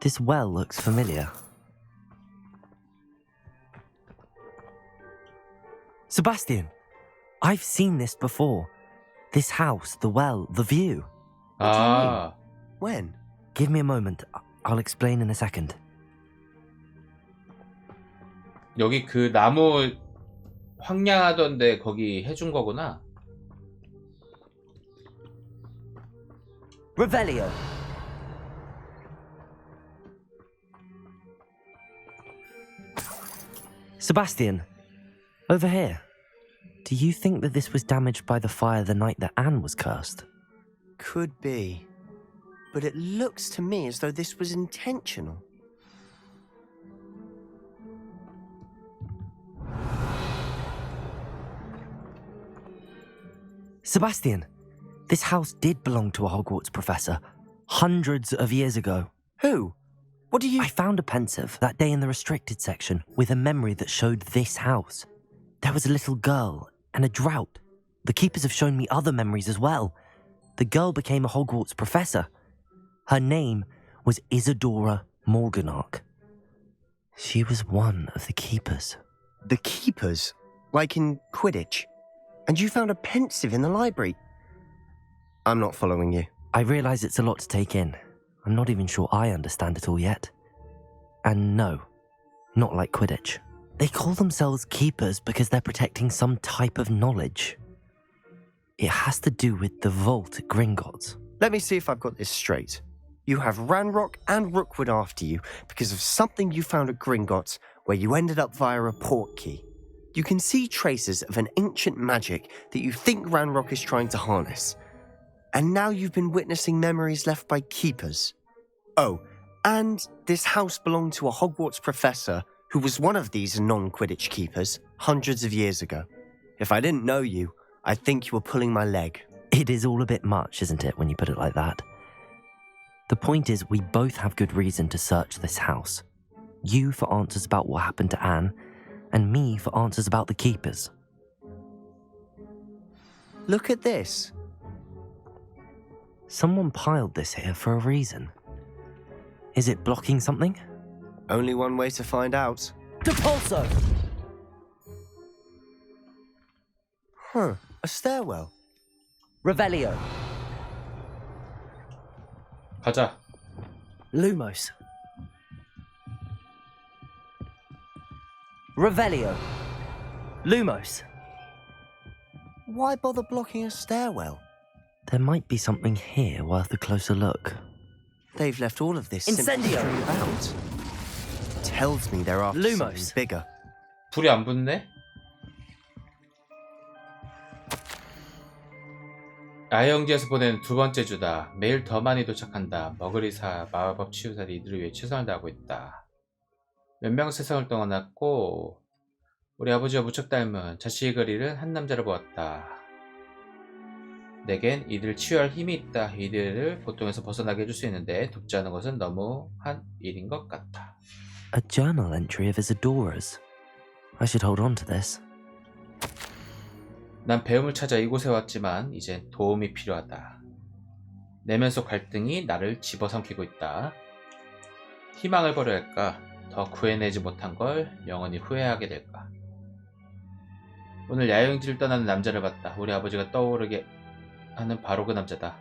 This well looks familiar. Sebastian, I've seen this before. This house, the well, the view. What do you mean? When? Give me a moment. I'll explain in a second. 여기 그 나무 황량하던데 거기 해준 거구나. Revelio. Sebastian, over here. Do you think that this was damaged by the fire the night that Anne was cursed? Could be. But it looks to me as though this was intentional. Sebastian, this house did belong to a Hogwarts professor hundreds of years ago. Who? What do you... I found a pensive that day in the restricted section with a memory that showed this house. There was a little girl and a drought. The keepers have shown me other memories as well. The girl became a Hogwarts professor. Her name was Isadora Morganach. She was one of the keepers. The keepers? Like in Quidditch? And you found a pensive in the library? I'm not following you. I realize it's a lot to take in. I'm not even sure I understand it all yet. And no, not like Quidditch. They call themselves keepers because they're protecting some type of knowledge. It has to do with the vault at Gringotts. Let me see if I've got this straight. You have Ranrock and Rookwood after you because of something you found at Gringotts where you ended up via a portkey. You can see traces of an ancient magic that you think Ranrock is trying to harness. And now you've been witnessing memories left by keepers. Oh, and this house belonged to a Hogwarts professor who was one of these non-Quidditch keepers hundreds of years ago. If I didn't know you, I'd think you were pulling my leg. It is all a bit much, isn't it, when you put it like that? The point is, we both have good reason to search this house. You for answers about what happened to Anne, and me for answers about the keepers. Look at this. Someone piled this here for a reason. Is it blocking something? Only one way to find out. Depulso! Huh, a stairwell. Revelio. 가자. Lumos. Revelio. Lumos. Why bother blocking a stairwell? There might be something here worth a closer look. They've left all of this Incendio. simply about. Tells me they're after Lumos. something bigger. 불이 안 붙네? 아영지에서 보낸 두 번째 주다. 매일 더 많이 도착한다. 머그리사, 마법 치유사들이 이들을 위해 최선을 다하고 있다. 몇 명 세상을 떠났고 우리 아버지와 무척 닮은 자식의 거리를 한 남자를 보았다. 내겐 이들을 치유할 힘이 있다. 이들을 고통에서 벗어나게 해줄 수 있는데 돕지 않은 것은 너무한 일인 것 같아. A journal entry of Isadora's. I should hold on to this. 난 배움을 찾아 이곳에 왔지만 이젠 도움이 필요하다. 내면 속 갈등이 나를 집어삼키고 있다. 희망을 버려야 할까? 더 구해내지 못한 걸 영원히 후회하게 될까? 오늘 야영지를 떠나는 남자를 봤다. 우리 아버지가 떠오르게 하는 바로 그 남자다.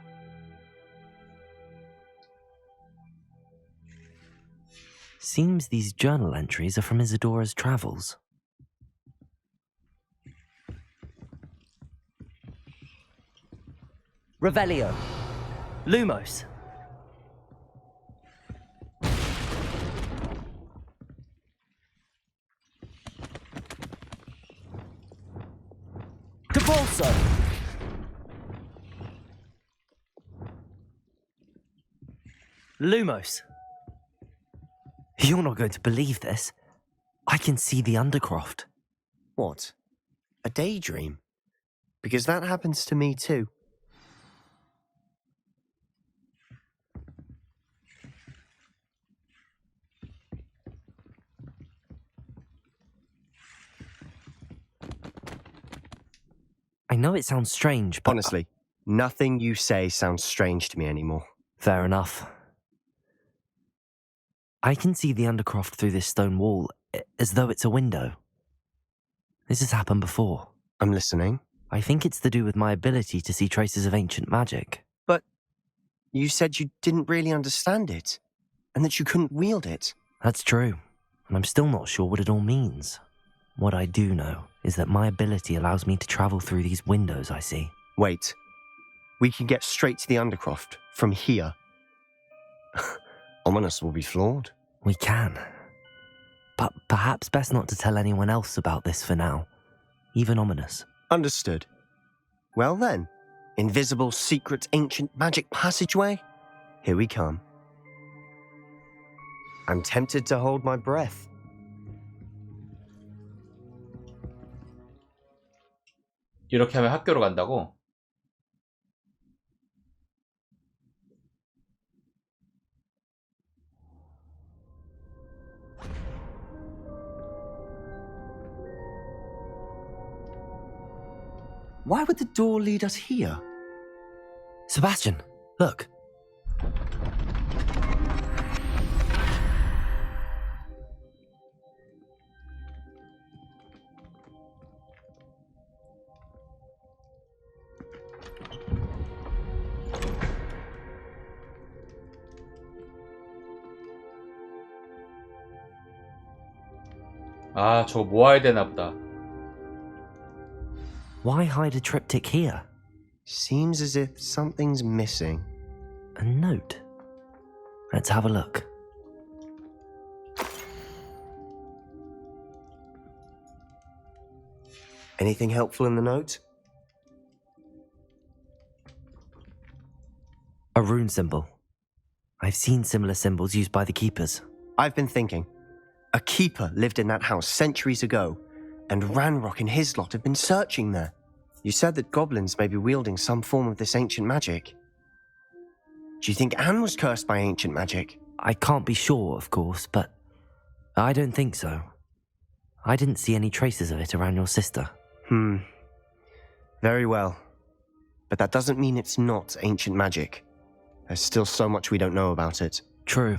Seems these journal entries are from Isadora's travels. Revelio. Lumos. Devolso. Lumos. You're not going to believe this. I can see the Undercroft. What? A daydream? Because that happens to me too. I know it sounds strange, but... Honestly, nothing you say sounds strange to me anymore. Fair enough. I can see the Undercroft through this stone wall, as though it's a window. This has happened before. I'm listening. I think it's to do with my ability to see traces of ancient magic. But you said you didn't really understand it, and that you couldn't wield it. That's true, and I'm still not sure what it all means. What I do know is that my ability allows me to travel through these windows I see. Wait. We can get straight to the Undercroft from here. Ominous will be floored. We can. But perhaps best not to tell anyone else about this for now. Even Ominous. Understood. Well then, invisible, secret, ancient magic passageway? Here we come. I'm tempted to hold my breath. 이렇게 하면 학교로 간다고? Why would the door lead us here? Sebastian, look. 아, 저거 모아야 되나 보다. Why hide a triptych here? Seems as if something's missing. A note. Let's have a look. Anything helpful in the note? A rune symbol. I've seen similar symbols used by the keepers. I've been thinking. A keeper lived in that house centuries ago, and Ranrock and his lot have been searching there. You said that goblins may be wielding some form of this ancient magic. Do you think Anne was cursed by ancient magic? I can't be sure, of course, but I don't think so. I didn't see any traces of it around your sister. Very well. But that doesn't mean it's not ancient magic. There's still so much we don't know about it. True.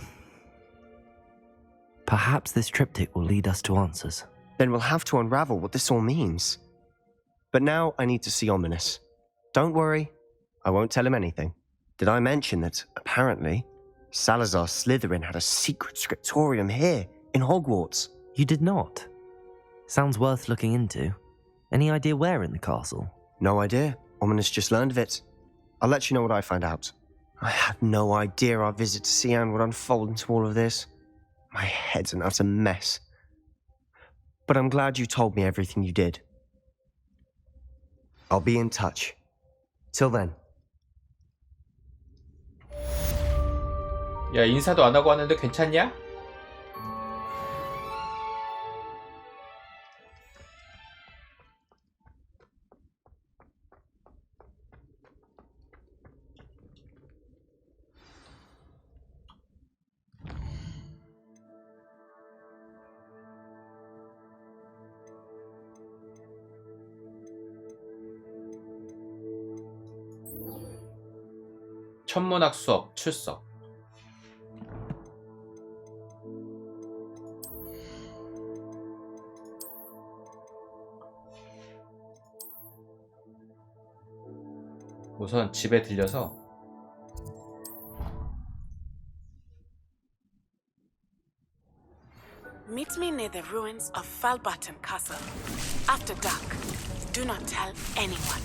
Perhaps this triptych will lead us to answers. Then we'll have to unravel what this all means. But now I need to see Ominous. Don't worry, I won't tell him anything. Did I mention that, apparently, Salazar Slytherin had a secret scriptorium here, in Hogwarts? You did not? Sounds worth looking into. Any idea where in the castle? No idea. Ominous just learned of it. I'll let you know what I find out. I had no idea our visit to Cian would unfold into all of this. My head's an utter mess. But I'm glad you told me everything you did. I'll be in touch. Till then. 야, 인사도 안 하고 왔는데 괜찮냐? 천문학 수업 출석. 우선 집에 들려서 Meet me near the ruins of Falbaton Castle. After dark. Do not tell anyone.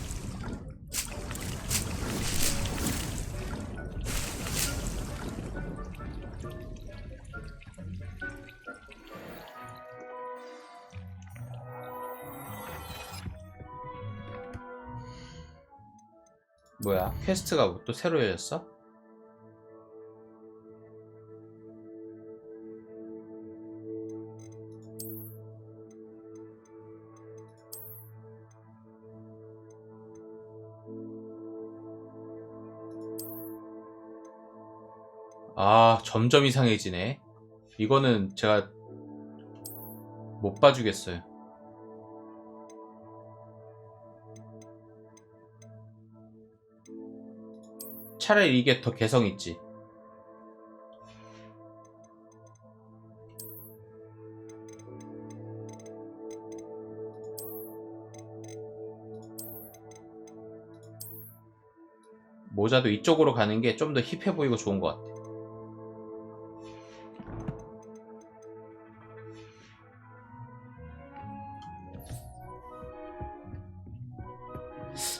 뭐야? 퀘스트가 또 새로 열렸어? 아, 점점 이상해지네. 이거는 제가 못 봐주겠어요. 차라리 이게 더 개성있지. 모자도 이쪽으로 가는 게 좀 더 힙해 보이고 좋은 것 같아.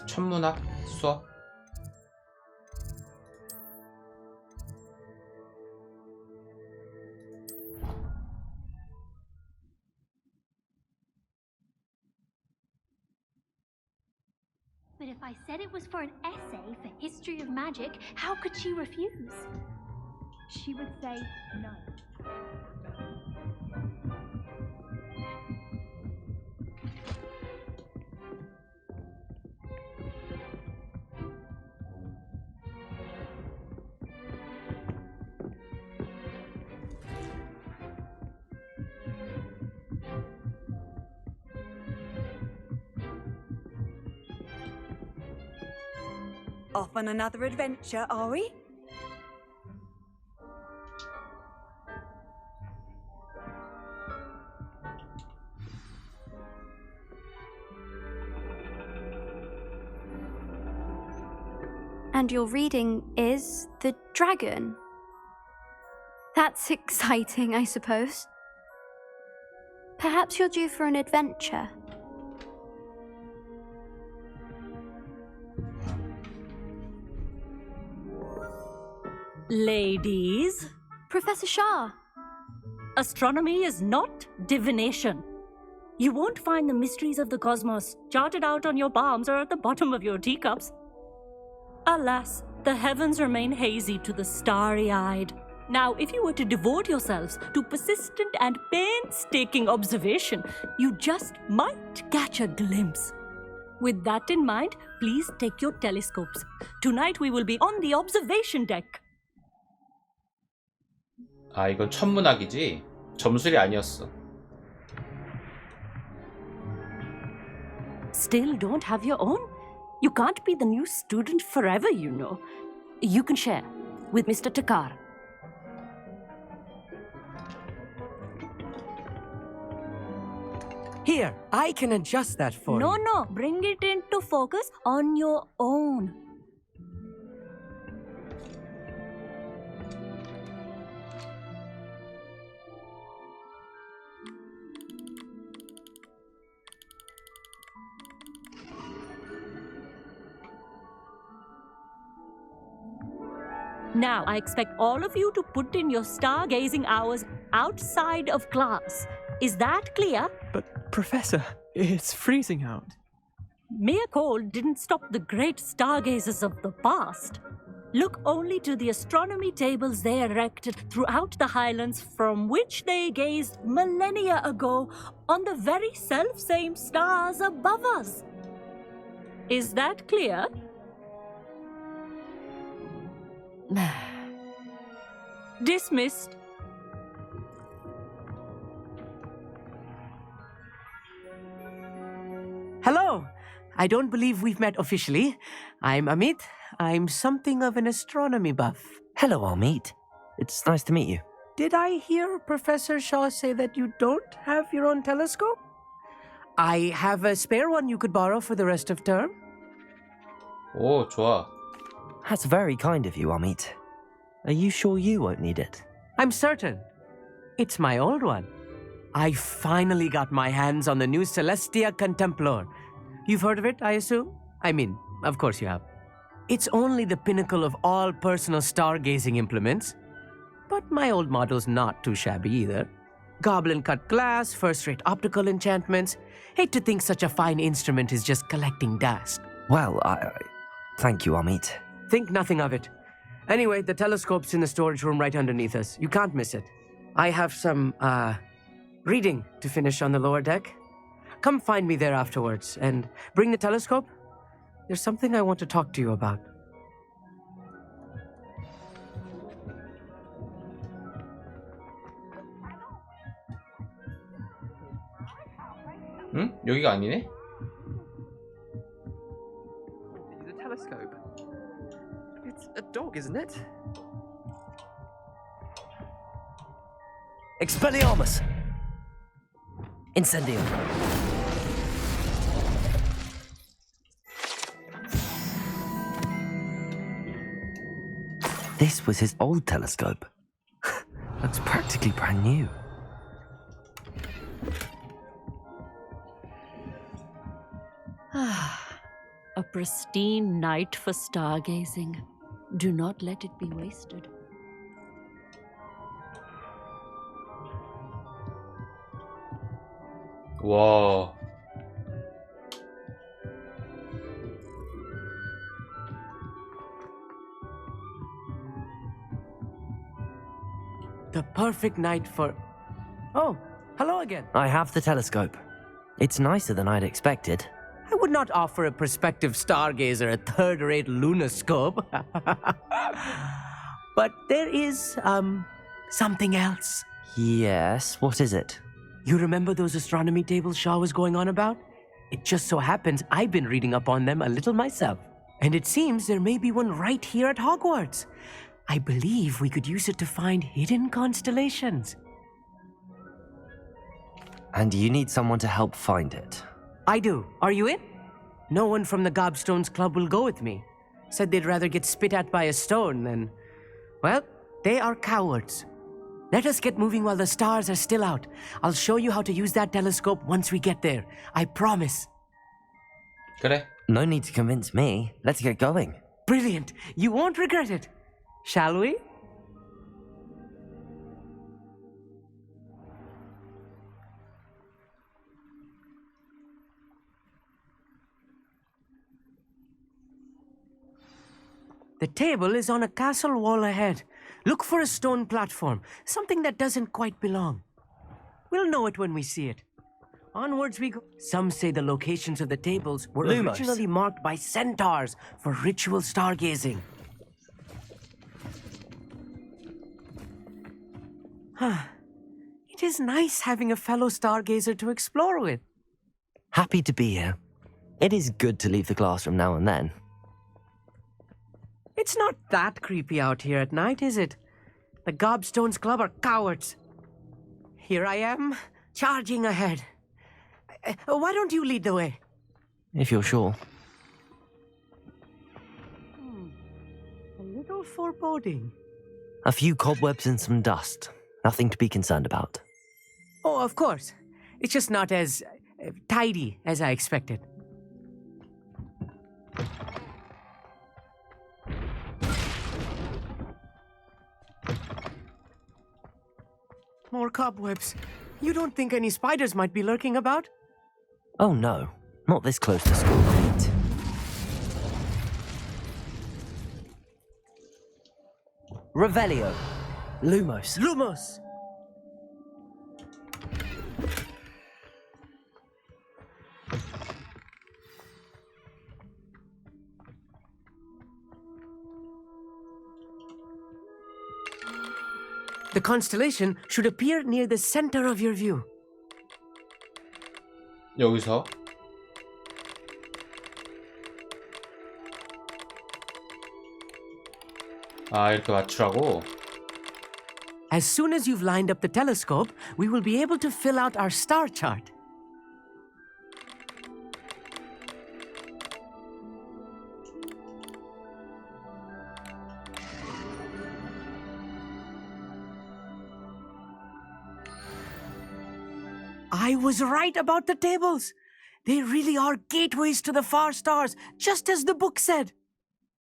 천문학 수업? But if I said it was for an essay for history of magic, how could she refuse? She would say no. Off on another adventure, are we? And your reading is The Dragon. That's exciting, I suppose. Perhaps you're due for an adventure. Ladies, Professor Shah. astronomy is not divination. You won't find the mysteries of the cosmos charted out on your palms or at the bottom of your teacups. Alas, the heavens remain hazy to the starry-eyed. Now, if you were to devote yourselves to persistent and painstaking observation, you just might catch a glimpse. With that in mind, please take your telescopes. Tonight we will be on the observation deck. 아, 이건 천문학이지? 점술이 아니었어. Still don't have your own? You can't be the new student forever, you know. You can share with Mr. Takar. Here, I can adjust that for you. No, bring it into focus on your own. Now, I expect all of you to put in your stargazing hours outside of class. Is that clear? But, Professor, it's freezing out. Mere cold didn't stop the great stargazers of the past. Look only to the astronomy tables they erected throughout the highlands from which they gazed millennia ago on the very self-same stars above us. Is that clear? Dismissed. Hello! I don't believe we've met officially. I'm Amit. I'm something of an astronomy buff. Hello, Amit. It's nice to meet you. Did I hear Professor Shaw say that you don't have your own telescope? I have a spare one you could borrow for the rest of term. 오, 좋아. That's very kind of you, Amit. Are you sure you won't need it? I'm certain. It's my old one. I finally got my hands on the new Celestia Contemplar. You've heard of it, I assume? I mean, of course you have. It's only the pinnacle of all personal stargazing implements. But my old model's not too shabby either. Goblin-cut glass, first-rate optical enchantments. Hate to think such a fine instrument is just collecting dust. Well, thank you, Amit. Think nothing of it. Anyway, the telescope's in the storage room right underneath us. You can't miss it. I have some, reading to finish on the lower deck. Come find me there afterwards, and bring the telescope. There's something I want to talk to you about. 응? 여기가 아니네? The telescope. It's a dog, isn't it? Expelliarmus! Incendio! This was his old telescope. Looks practically brand new. A pristine night for stargazing. Do not let it be wasted. 와. The perfect night for... Oh, hello again. I have the telescope. It's nicer than I'd expected. I would not offer a prospective stargazer a third-rate lunoscope. But there is, something else. Yes, what is it? You remember those astronomy tables Shaw was going on about? It just so happens I've been reading up on them a little myself. And it seems there may be one right here at Hogwarts. I believe we could use it to find hidden constellations. And you need someone to help find it. I do. Are you in? No one from the Gobstones Club will go with me. Said they'd rather get spit at by a stone than... Well, they are cowards. Let us get moving while the stars are still out. I'll show you how to use that telescope once we get there. I promise. 그래. No need to convince me. Let's get going. Brilliant. You won't regret it. Shall we? The table is on a castle wall ahead. Look for a stone platform, something that doesn't quite belong. We'll know it when we see it. Onwards we go. Some say the locations of the tables were Lumos. originally marked by centaurs for ritual stargazing. It is nice having a fellow stargazer to explore with. Happy to be here. It is good to leave the classroom now and then. It's not that creepy out here at night, is it? The Gobstones Club are cowards. Here I am, charging ahead. Why don't you lead the way? If you're sure. A little foreboding. A few cobwebs and some dust. Nothing to be concerned about. Oh, of course. It's just not as tidy as I expected. More cobwebs. You don't think any spiders might be lurking about? Oh no, not this close to school, Pete. Revelio. Lumos. Lumos! The constellation should appear near the center of your view. 여기서 아, 이렇게 맞추라고? As soon as you've lined up the telescope, we will be able to fill out our star chart. I was right about the tables. They really are gateways to the far stars, just as the book said.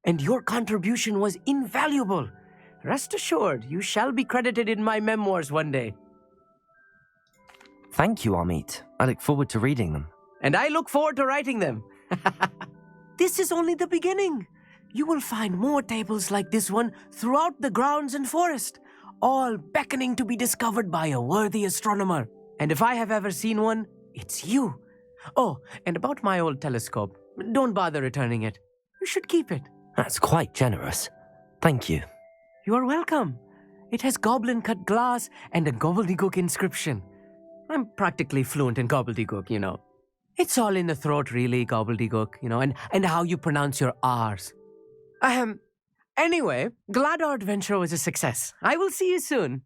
And your contribution was invaluable. Rest assured, you shall be credited in my memoirs one day. Thank you, Amit. I look forward to reading them. And I look forward to writing them. This is only the beginning. You will find more tables like this one throughout the grounds and forest, all beckoning to be discovered by a worthy astronomer. And if I have ever seen one, it's you. Oh, and about my old telescope, don't bother returning it. You should keep it. That's quite generous. Thank you. You are welcome. It has goblin-cut glass and a gobbledygook inscription. I'm practically fluent in gobbledygook, you know. It's all in the throat, really, gobbledygook, you know, and how you pronounce your R's. Anyway, glad our adventure was a success. I will see you soon.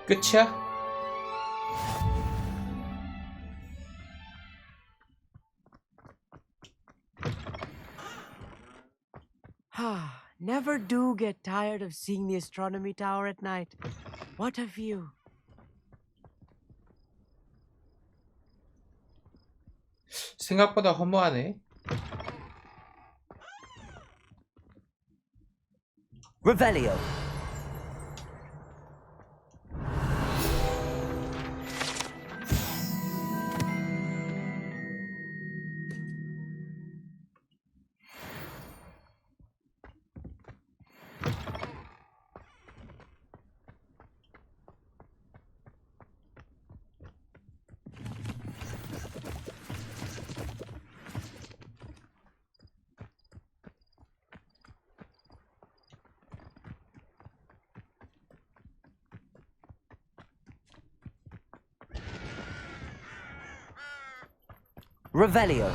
끝이야? Never do get tired of seeing the astronomy tower at night. What a view. 생각보다 허무하네. Revelio. Revelio.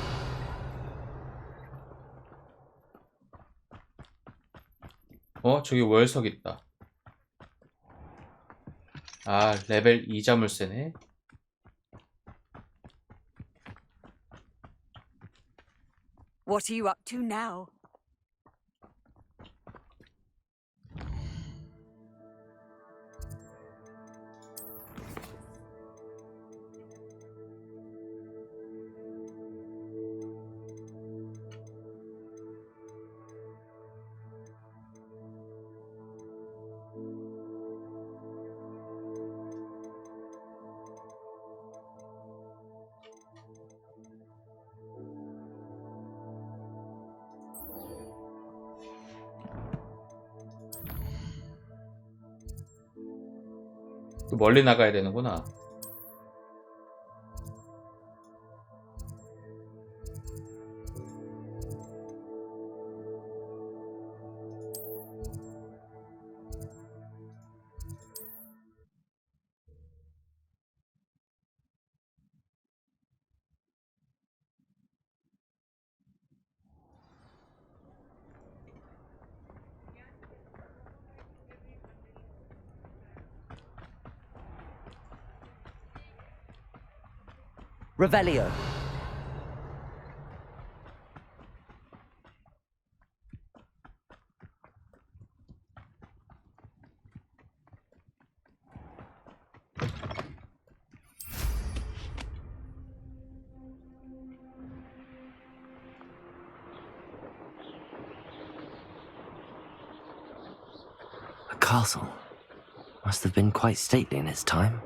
저기 월석 있다. 아, 레벨 2자물쇠네. What are you up to now? 또 멀리 나가야 되는구나. Revelio. A castle. Must have been quite stately in its time.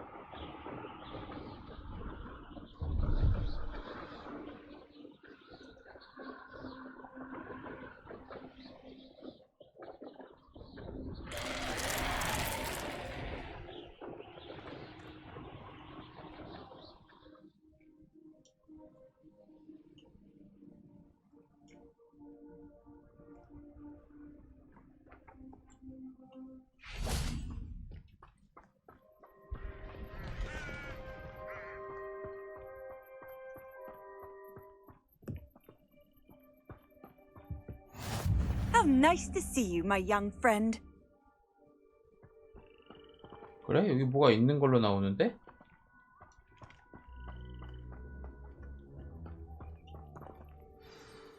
How nice to see you, my young friend. 그래? 여기 뭐가 있는 걸로 나오는데?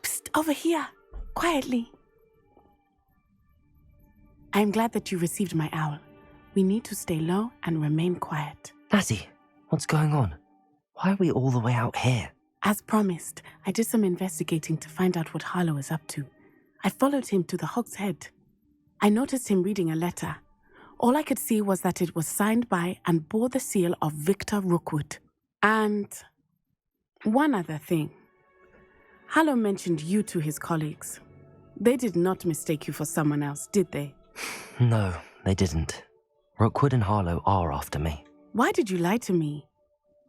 Psst, over here. Quietly. I'm glad that you received my owl. We need to stay low and remain quiet. Natty, what's going on? Why are we all the way out here? As promised, I did some investigating to find out what Harlow is up to. I followed him to the Hog's Head. I noticed him reading a letter. All I could see was that it was signed by and bore the seal of Victor Rookwood. And one other thing. Harlow mentioned you to his colleagues. They did not mistake you for someone else, did they? No, they didn't. Rookwood and Harlow are after me. Why did you lie to me?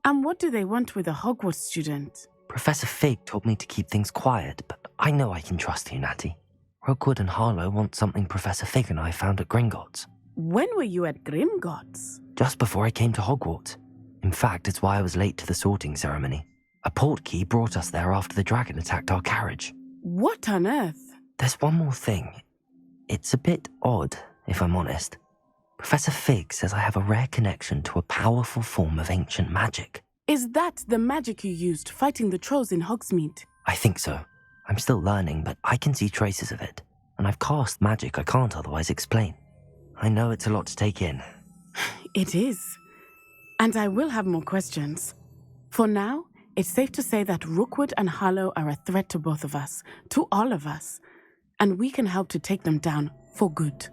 And what do they want with a Hogwarts student? Professor Fig told me to keep things quiet, but I know I can trust you, Natty. Rookwood and Harlow want something Professor Fig and I found at Gringotts. When were you at Grimgotts? Just before I came to Hogwarts. In fact, it's why I was late to the sorting ceremony. A portkey brought us there after the dragon attacked our carriage. What on earth? There's one more thing. It's a bit odd, if I'm honest. Professor Fig says I have a rare connection to a powerful form of ancient magic. Is that the magic you used fighting the trolls in Hogsmeade? I think so. I'm still learning, but I can see traces of it. And I've cast magic I can't otherwise explain. I know it's a lot to take in. It is. And I will have more questions. For now, it's safe to say that Rookwood and Harlow are a threat to both of us, to all of us. And we can help to take them down for good.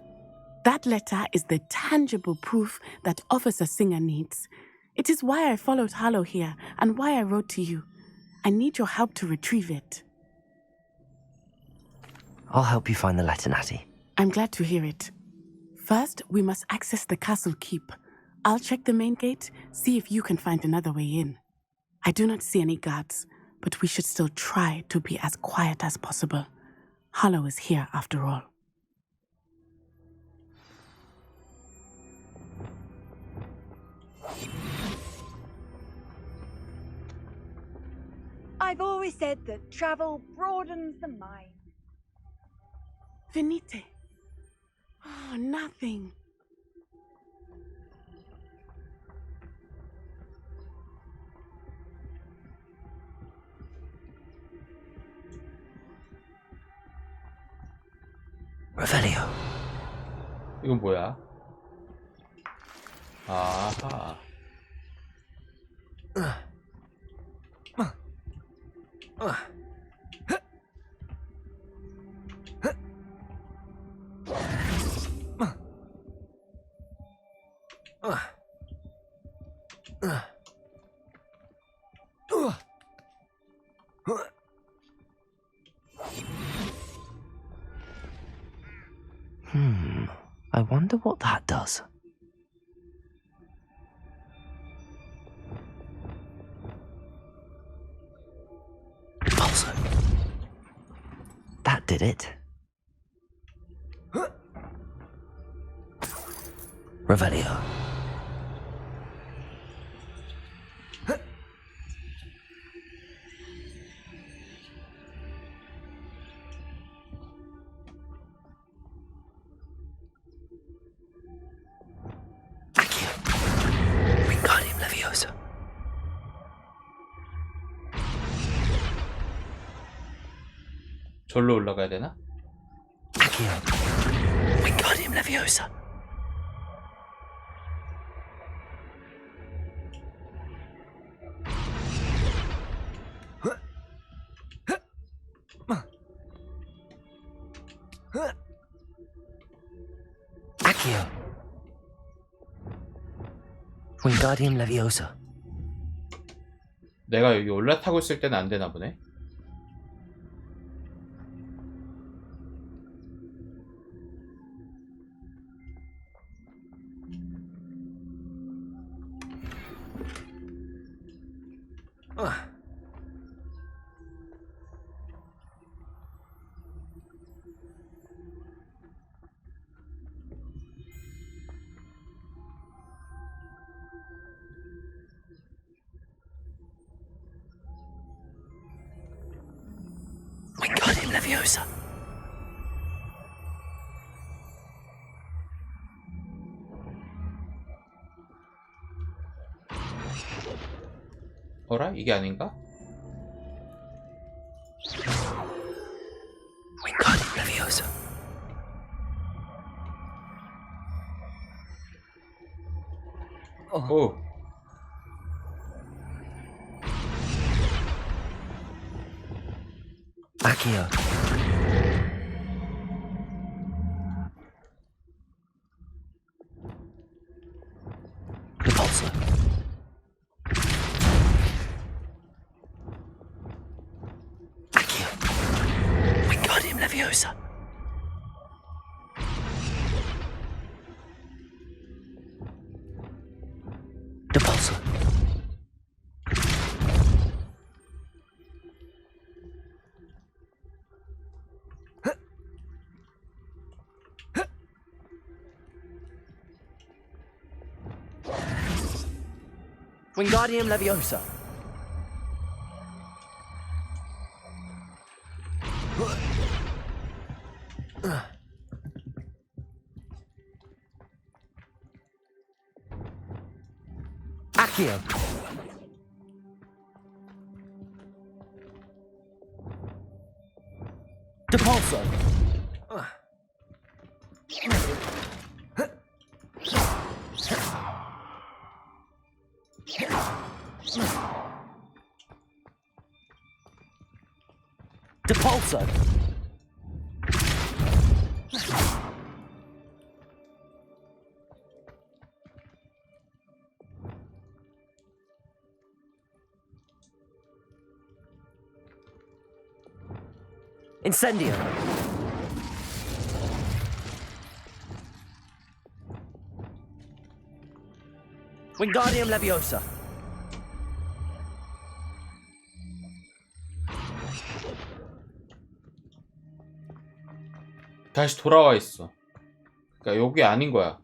That letter is the tangible proof that Officer Singer needs. It is why I followed Harlow here and why I wrote to you. I need your help to retrieve it. I'll help you find the letter, Natty. I'm glad to hear it. First, we must access the castle keep. I'll check the main gate, see if you can find another way in. I do not see any guards, but we should still try to be as quiet as possible. Harlow is here after all. I've always said that travel broadens the mind. Venite. Oh, nothing. Revelio. 이건 뭐야? 아하. I wonder what that does. Also, that did it. Revelio. 절로 올라가야 되나? Accio. Wingardium Leviosa. Accio. Wingardium Leviosa. 내가 여기 올라타고 있을 때는 안 되나 보네. Wingardium Leviosa. 어라? 이게 아닌가? Wingardium Leviosa. 오. Accio. Repulsor. Accio. Wingardium Leviosa. Repulsor. Wingardium Leviosa. Accio. Depulso. Depulso. Incendio. Wingardium Leviosa. 다시 돌아와 있어. 그러니까 여기 아닌 거야.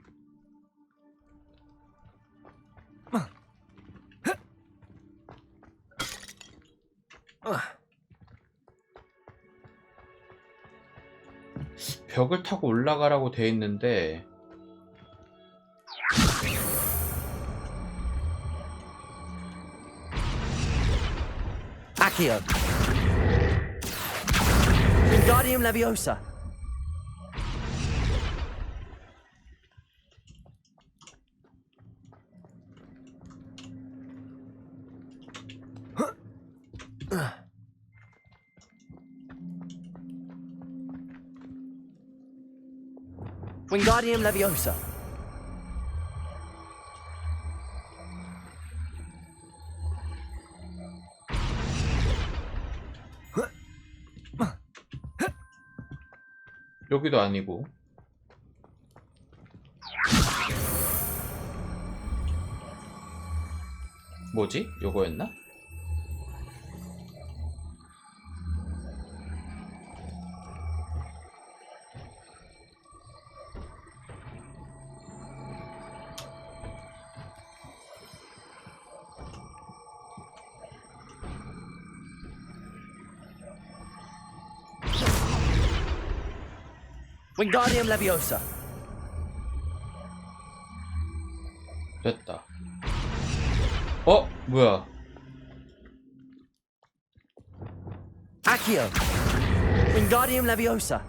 벽을 타고 올라가라고 돼 있는데 Accio. Wingardium Leviosa. Wingardium Leviosa. 여기도 아니고 뭐지? 요거였나? Wingardium Leviosa. 됐다. 어? 뭐야? Accio. Wingardium Leviosa.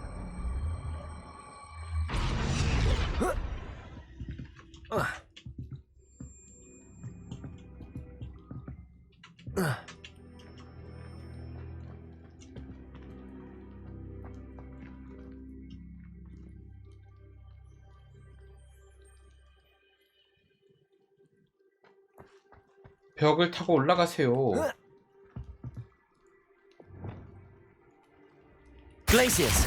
벽을 타고 올라가세요. Glacius.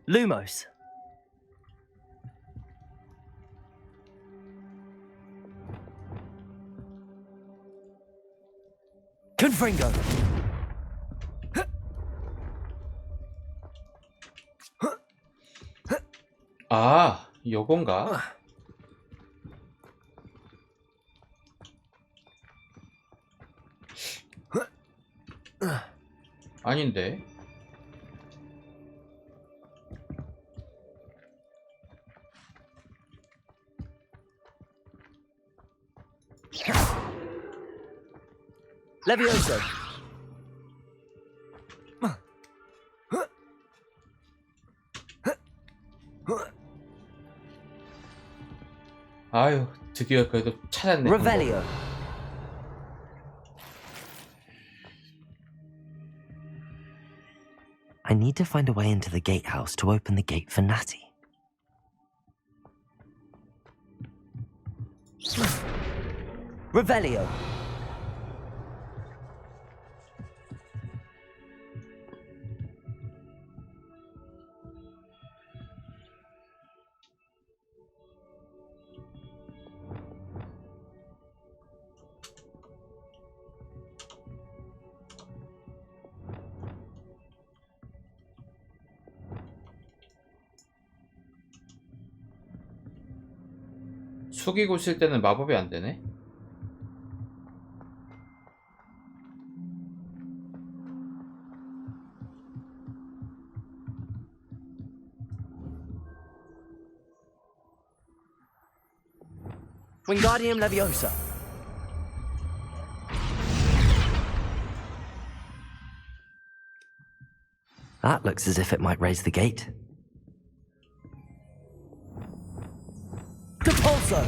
Lumos. Confringo. 아, 요건가? 아닌데. Levioso. 아유, 드디어 그래도 찾았네. Revelio. I need to find a way into the gatehouse to open the gate for Natty. Revelio. 숙이고 있을 때는 마법이 안 되네. Wingardium Leviosa. That looks as if it might raise the gate. Depulso!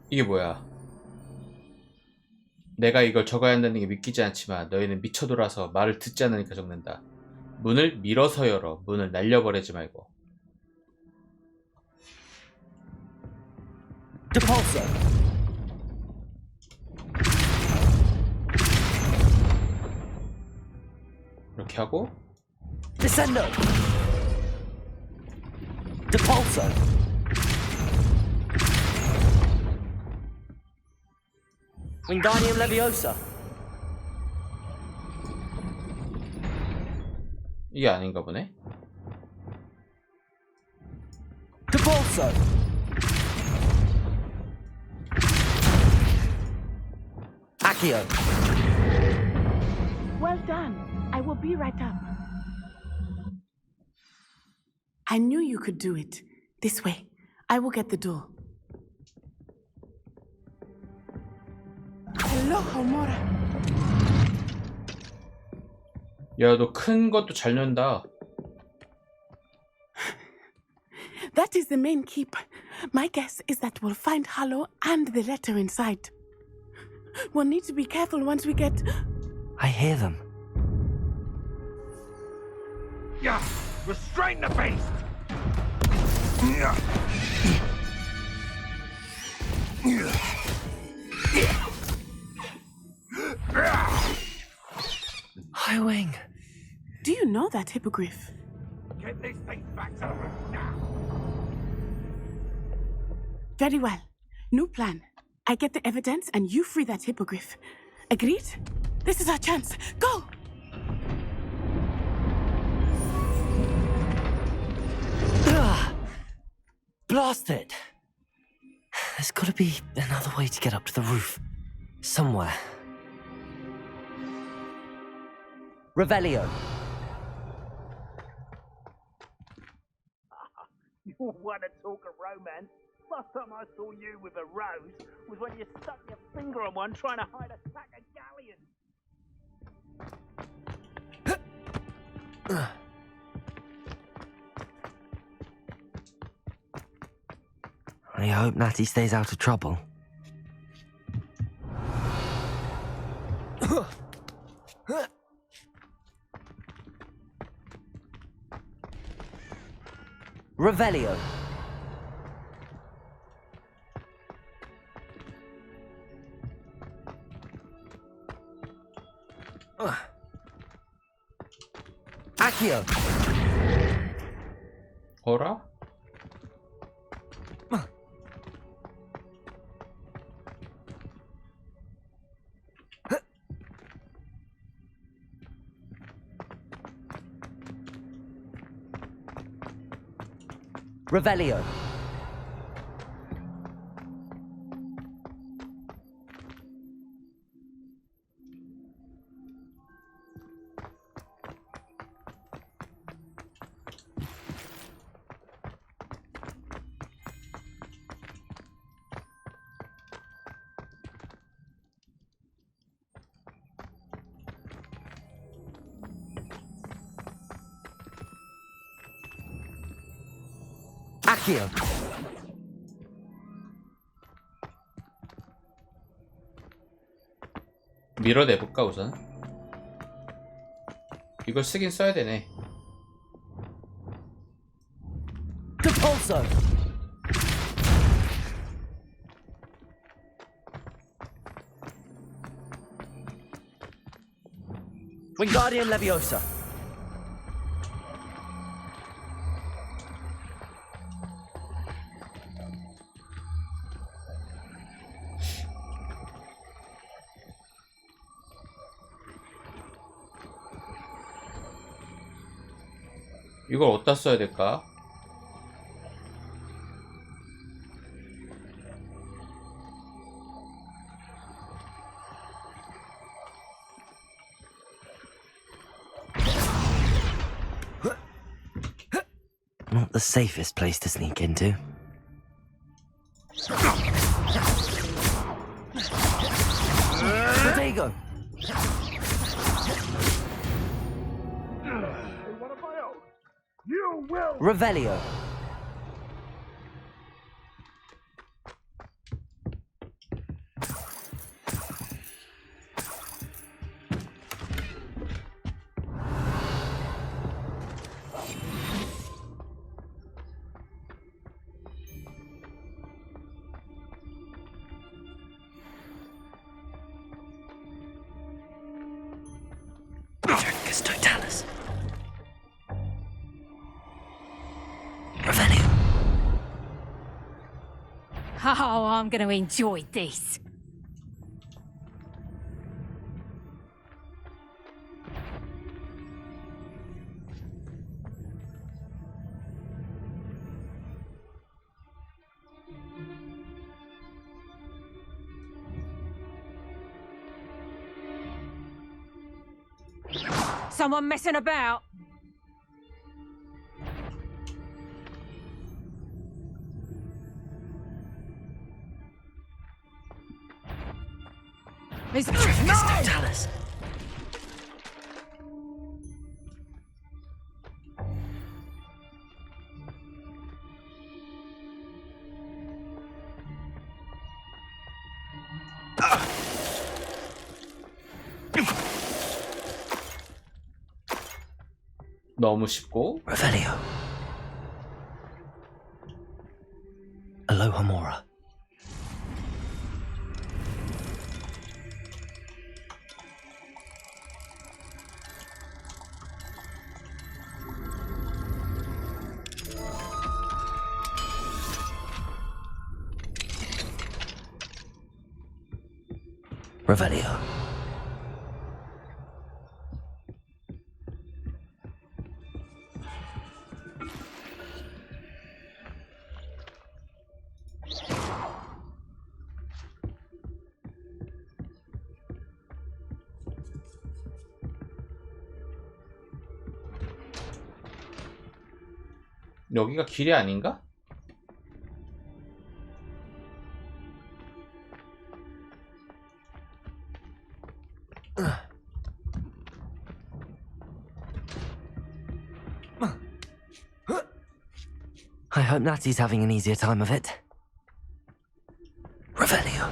이게 뭐야? 내가 이걸 적어야 한다는 게 믿기지 않지만 너희는 미쳐돌아서 말을 듣지 않으니까 적는다. 문을 밀어서 열어. 문을 날려버리지 말고. Depulso! 이렇게 하고 Descendo! Depulso! Wingardium Leviosa! 이게 아닌가 보네. Depulso! Accio! Well done. I will be right up. I knew you could do it. This way. I will get the door. Hello, Homora. 야, 너 큰 것도 잘 넣는다. That is the main keep. My guess is that we'll find Hollow and the letter inside. We'll need to be careful once we get... I hear them. Yeah, restrain the beast! Yeah. Highwing. Do you know that hippogriff? Get this thing back to the room now! Very well. New plan. I get the evidence and you free that hippogriff. Agreed? This is our chance. Go! Blast it! There's gotta be another way to get up to the roof. Somewhere. Revelio. You want to talk of romance? Last time I saw you with a rose was when you stuck your finger on one trying to hide a sack of galleons. I hope Natty stays out of trouble. Revelio. Accio. 어라? Revelio. Accio. 밀어내볼까 우선. 이걸 쓰긴 써야 되네. Depulso. Wingardium Leviosa. 이걸 어디다 써야 될까? Not the safest place to sneak into. Protego. You will. Revelio. Circus Totalis. Revelio. Oh, I'm going to enjoy this. Someone messing about? Miss Totalis. 너무 쉽고. Revelio. Aloha Mora. Revelio. 여기가 길이 아닌가? I hope Natty's having an easier time of it. Revelio.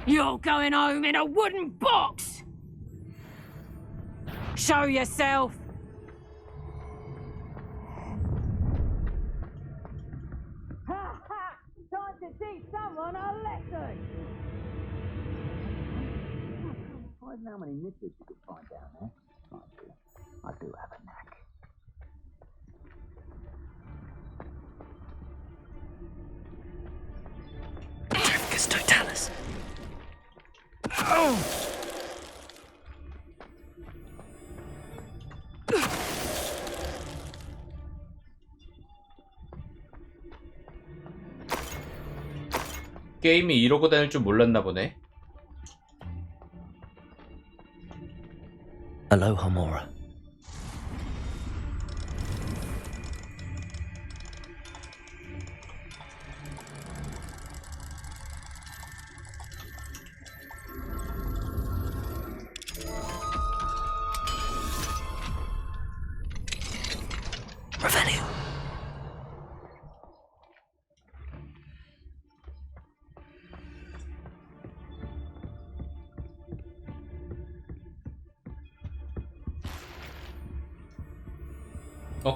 You're going home in a wooden box! Show yourself! Ha ha! Time to teach someone a lesson! I don't know how many nippers you could find down there. I do have a knack. powerless. 게임이 이러고 다닐 줄 몰랐나 보네. Aloha, Mora. Revelio.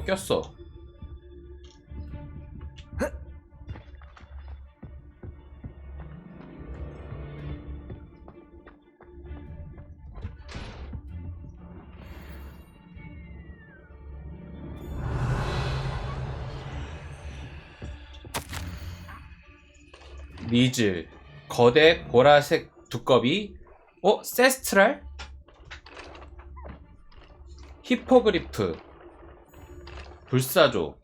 꼈어. 니즈 거대 보라색 두꺼비. 세스트랄? 히포그리프 불사조.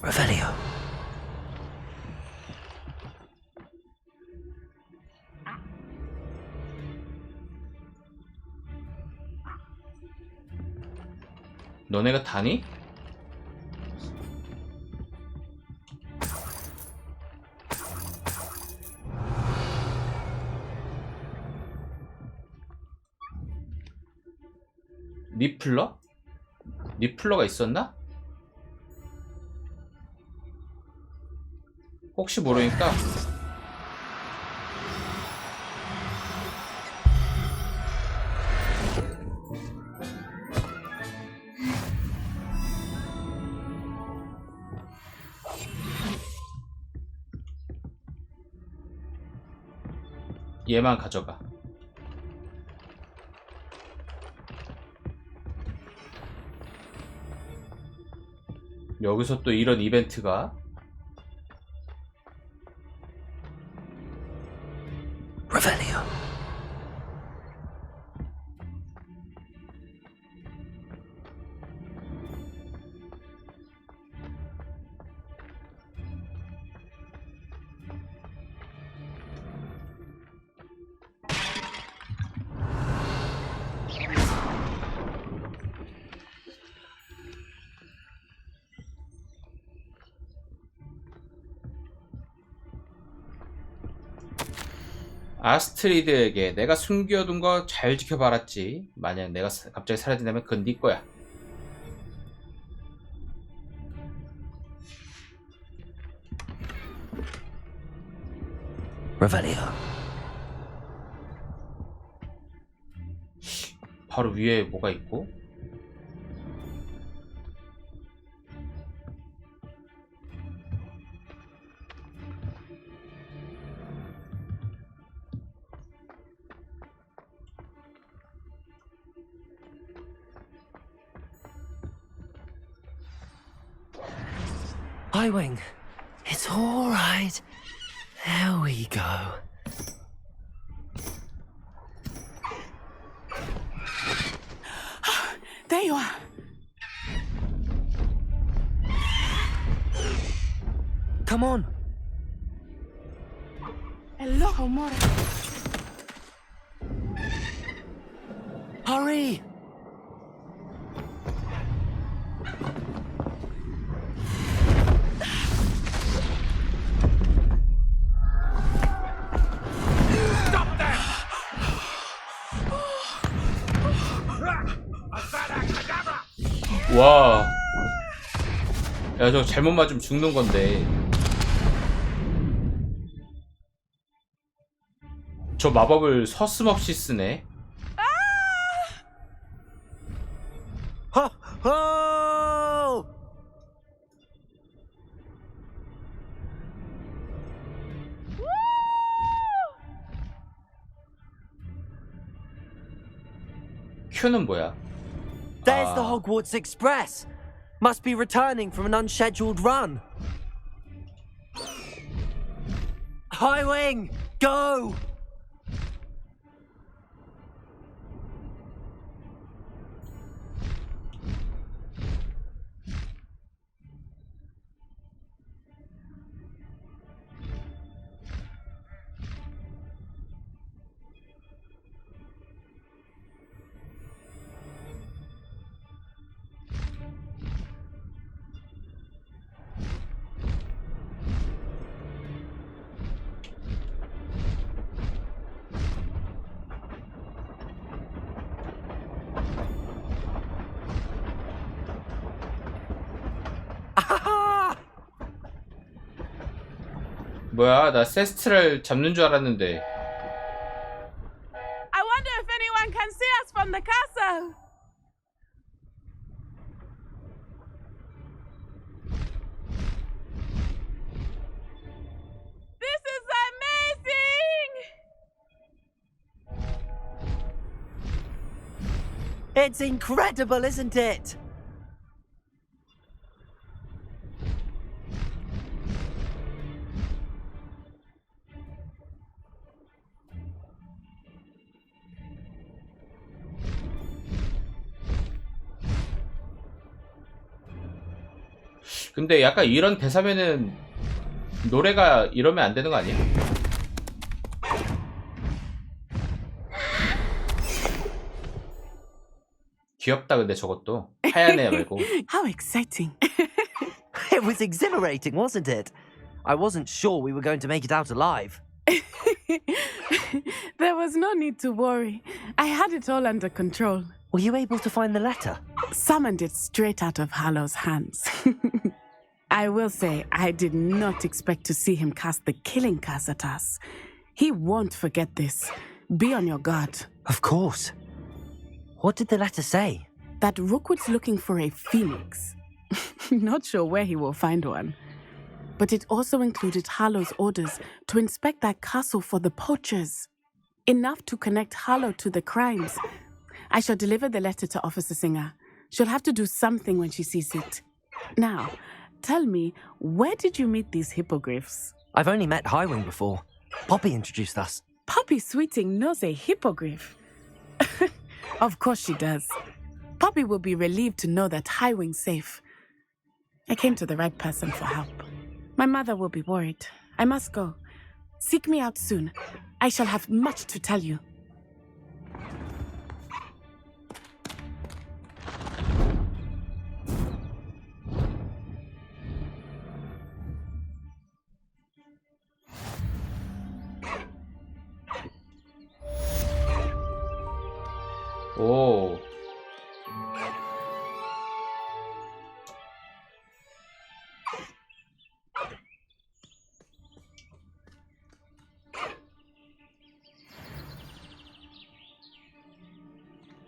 Revelio. 너네가 다니? 리플러? 리플러가 있었나? 혹시 모르니까 얘만 가져가. 여기서 또 이런 이벤트가. Revelio. 아스트리드에게 내가 숨겨둔 거 잘 지켜봐랐지. 만약 내가 갑자기 사라진다면 그건 네 거야. Revelio. 바로 위에 뭐가 있고. Highwing. It's all right. There we go. There you are. Come on. Hello, Mora. Hurry. 와. 야, 저거 잘못 맞으면 죽는 건데. 저 마법을 서슴없이 쓰네. Oh! Q는 뭐야? There's the Hogwarts Express. Must be returning from an unscheduled run. Highwing, go! 뭐야, 나 세스트를 잡는 줄 알았는데. I wonder if anyone can see us from the castle. This is amazing! It's incredible, isn't it? 근데 약간 이런 대사면은 노래가 이러면 안 되는 거 아니야? 귀엽다 근데 저것도 하얀 애 말고. How exciting. It was exhilarating, wasn't it? I wasn't sure we were going to make it out alive. There was no need to worry. I had it all under control. Were you able to find the letter? Summoned it straight out of Hallow's hands. I will say, I did not expect to see him cast the killing curse at us. He won't forget this. Be on your guard. Of course. What did the letter say? That Rookwood's looking for a phoenix. Not sure where he will find one. But it also included Hallow's orders to inspect that castle for the poachers. Enough to connect Hallow to the crimes. I shall deliver the letter to Officer Singer. She'll have to do something when she sees it. Now, tell me, where did you meet these hippogriffs? I've only met Highwing before. Poppy introduced us. Poppy Sweeting knows a hippogriff. Of course she does. Poppy will be relieved to know that Highwing's safe. I came to the right person for help. My mother will be worried. I must go. Seek me out soon. I shall have much to tell you. 오.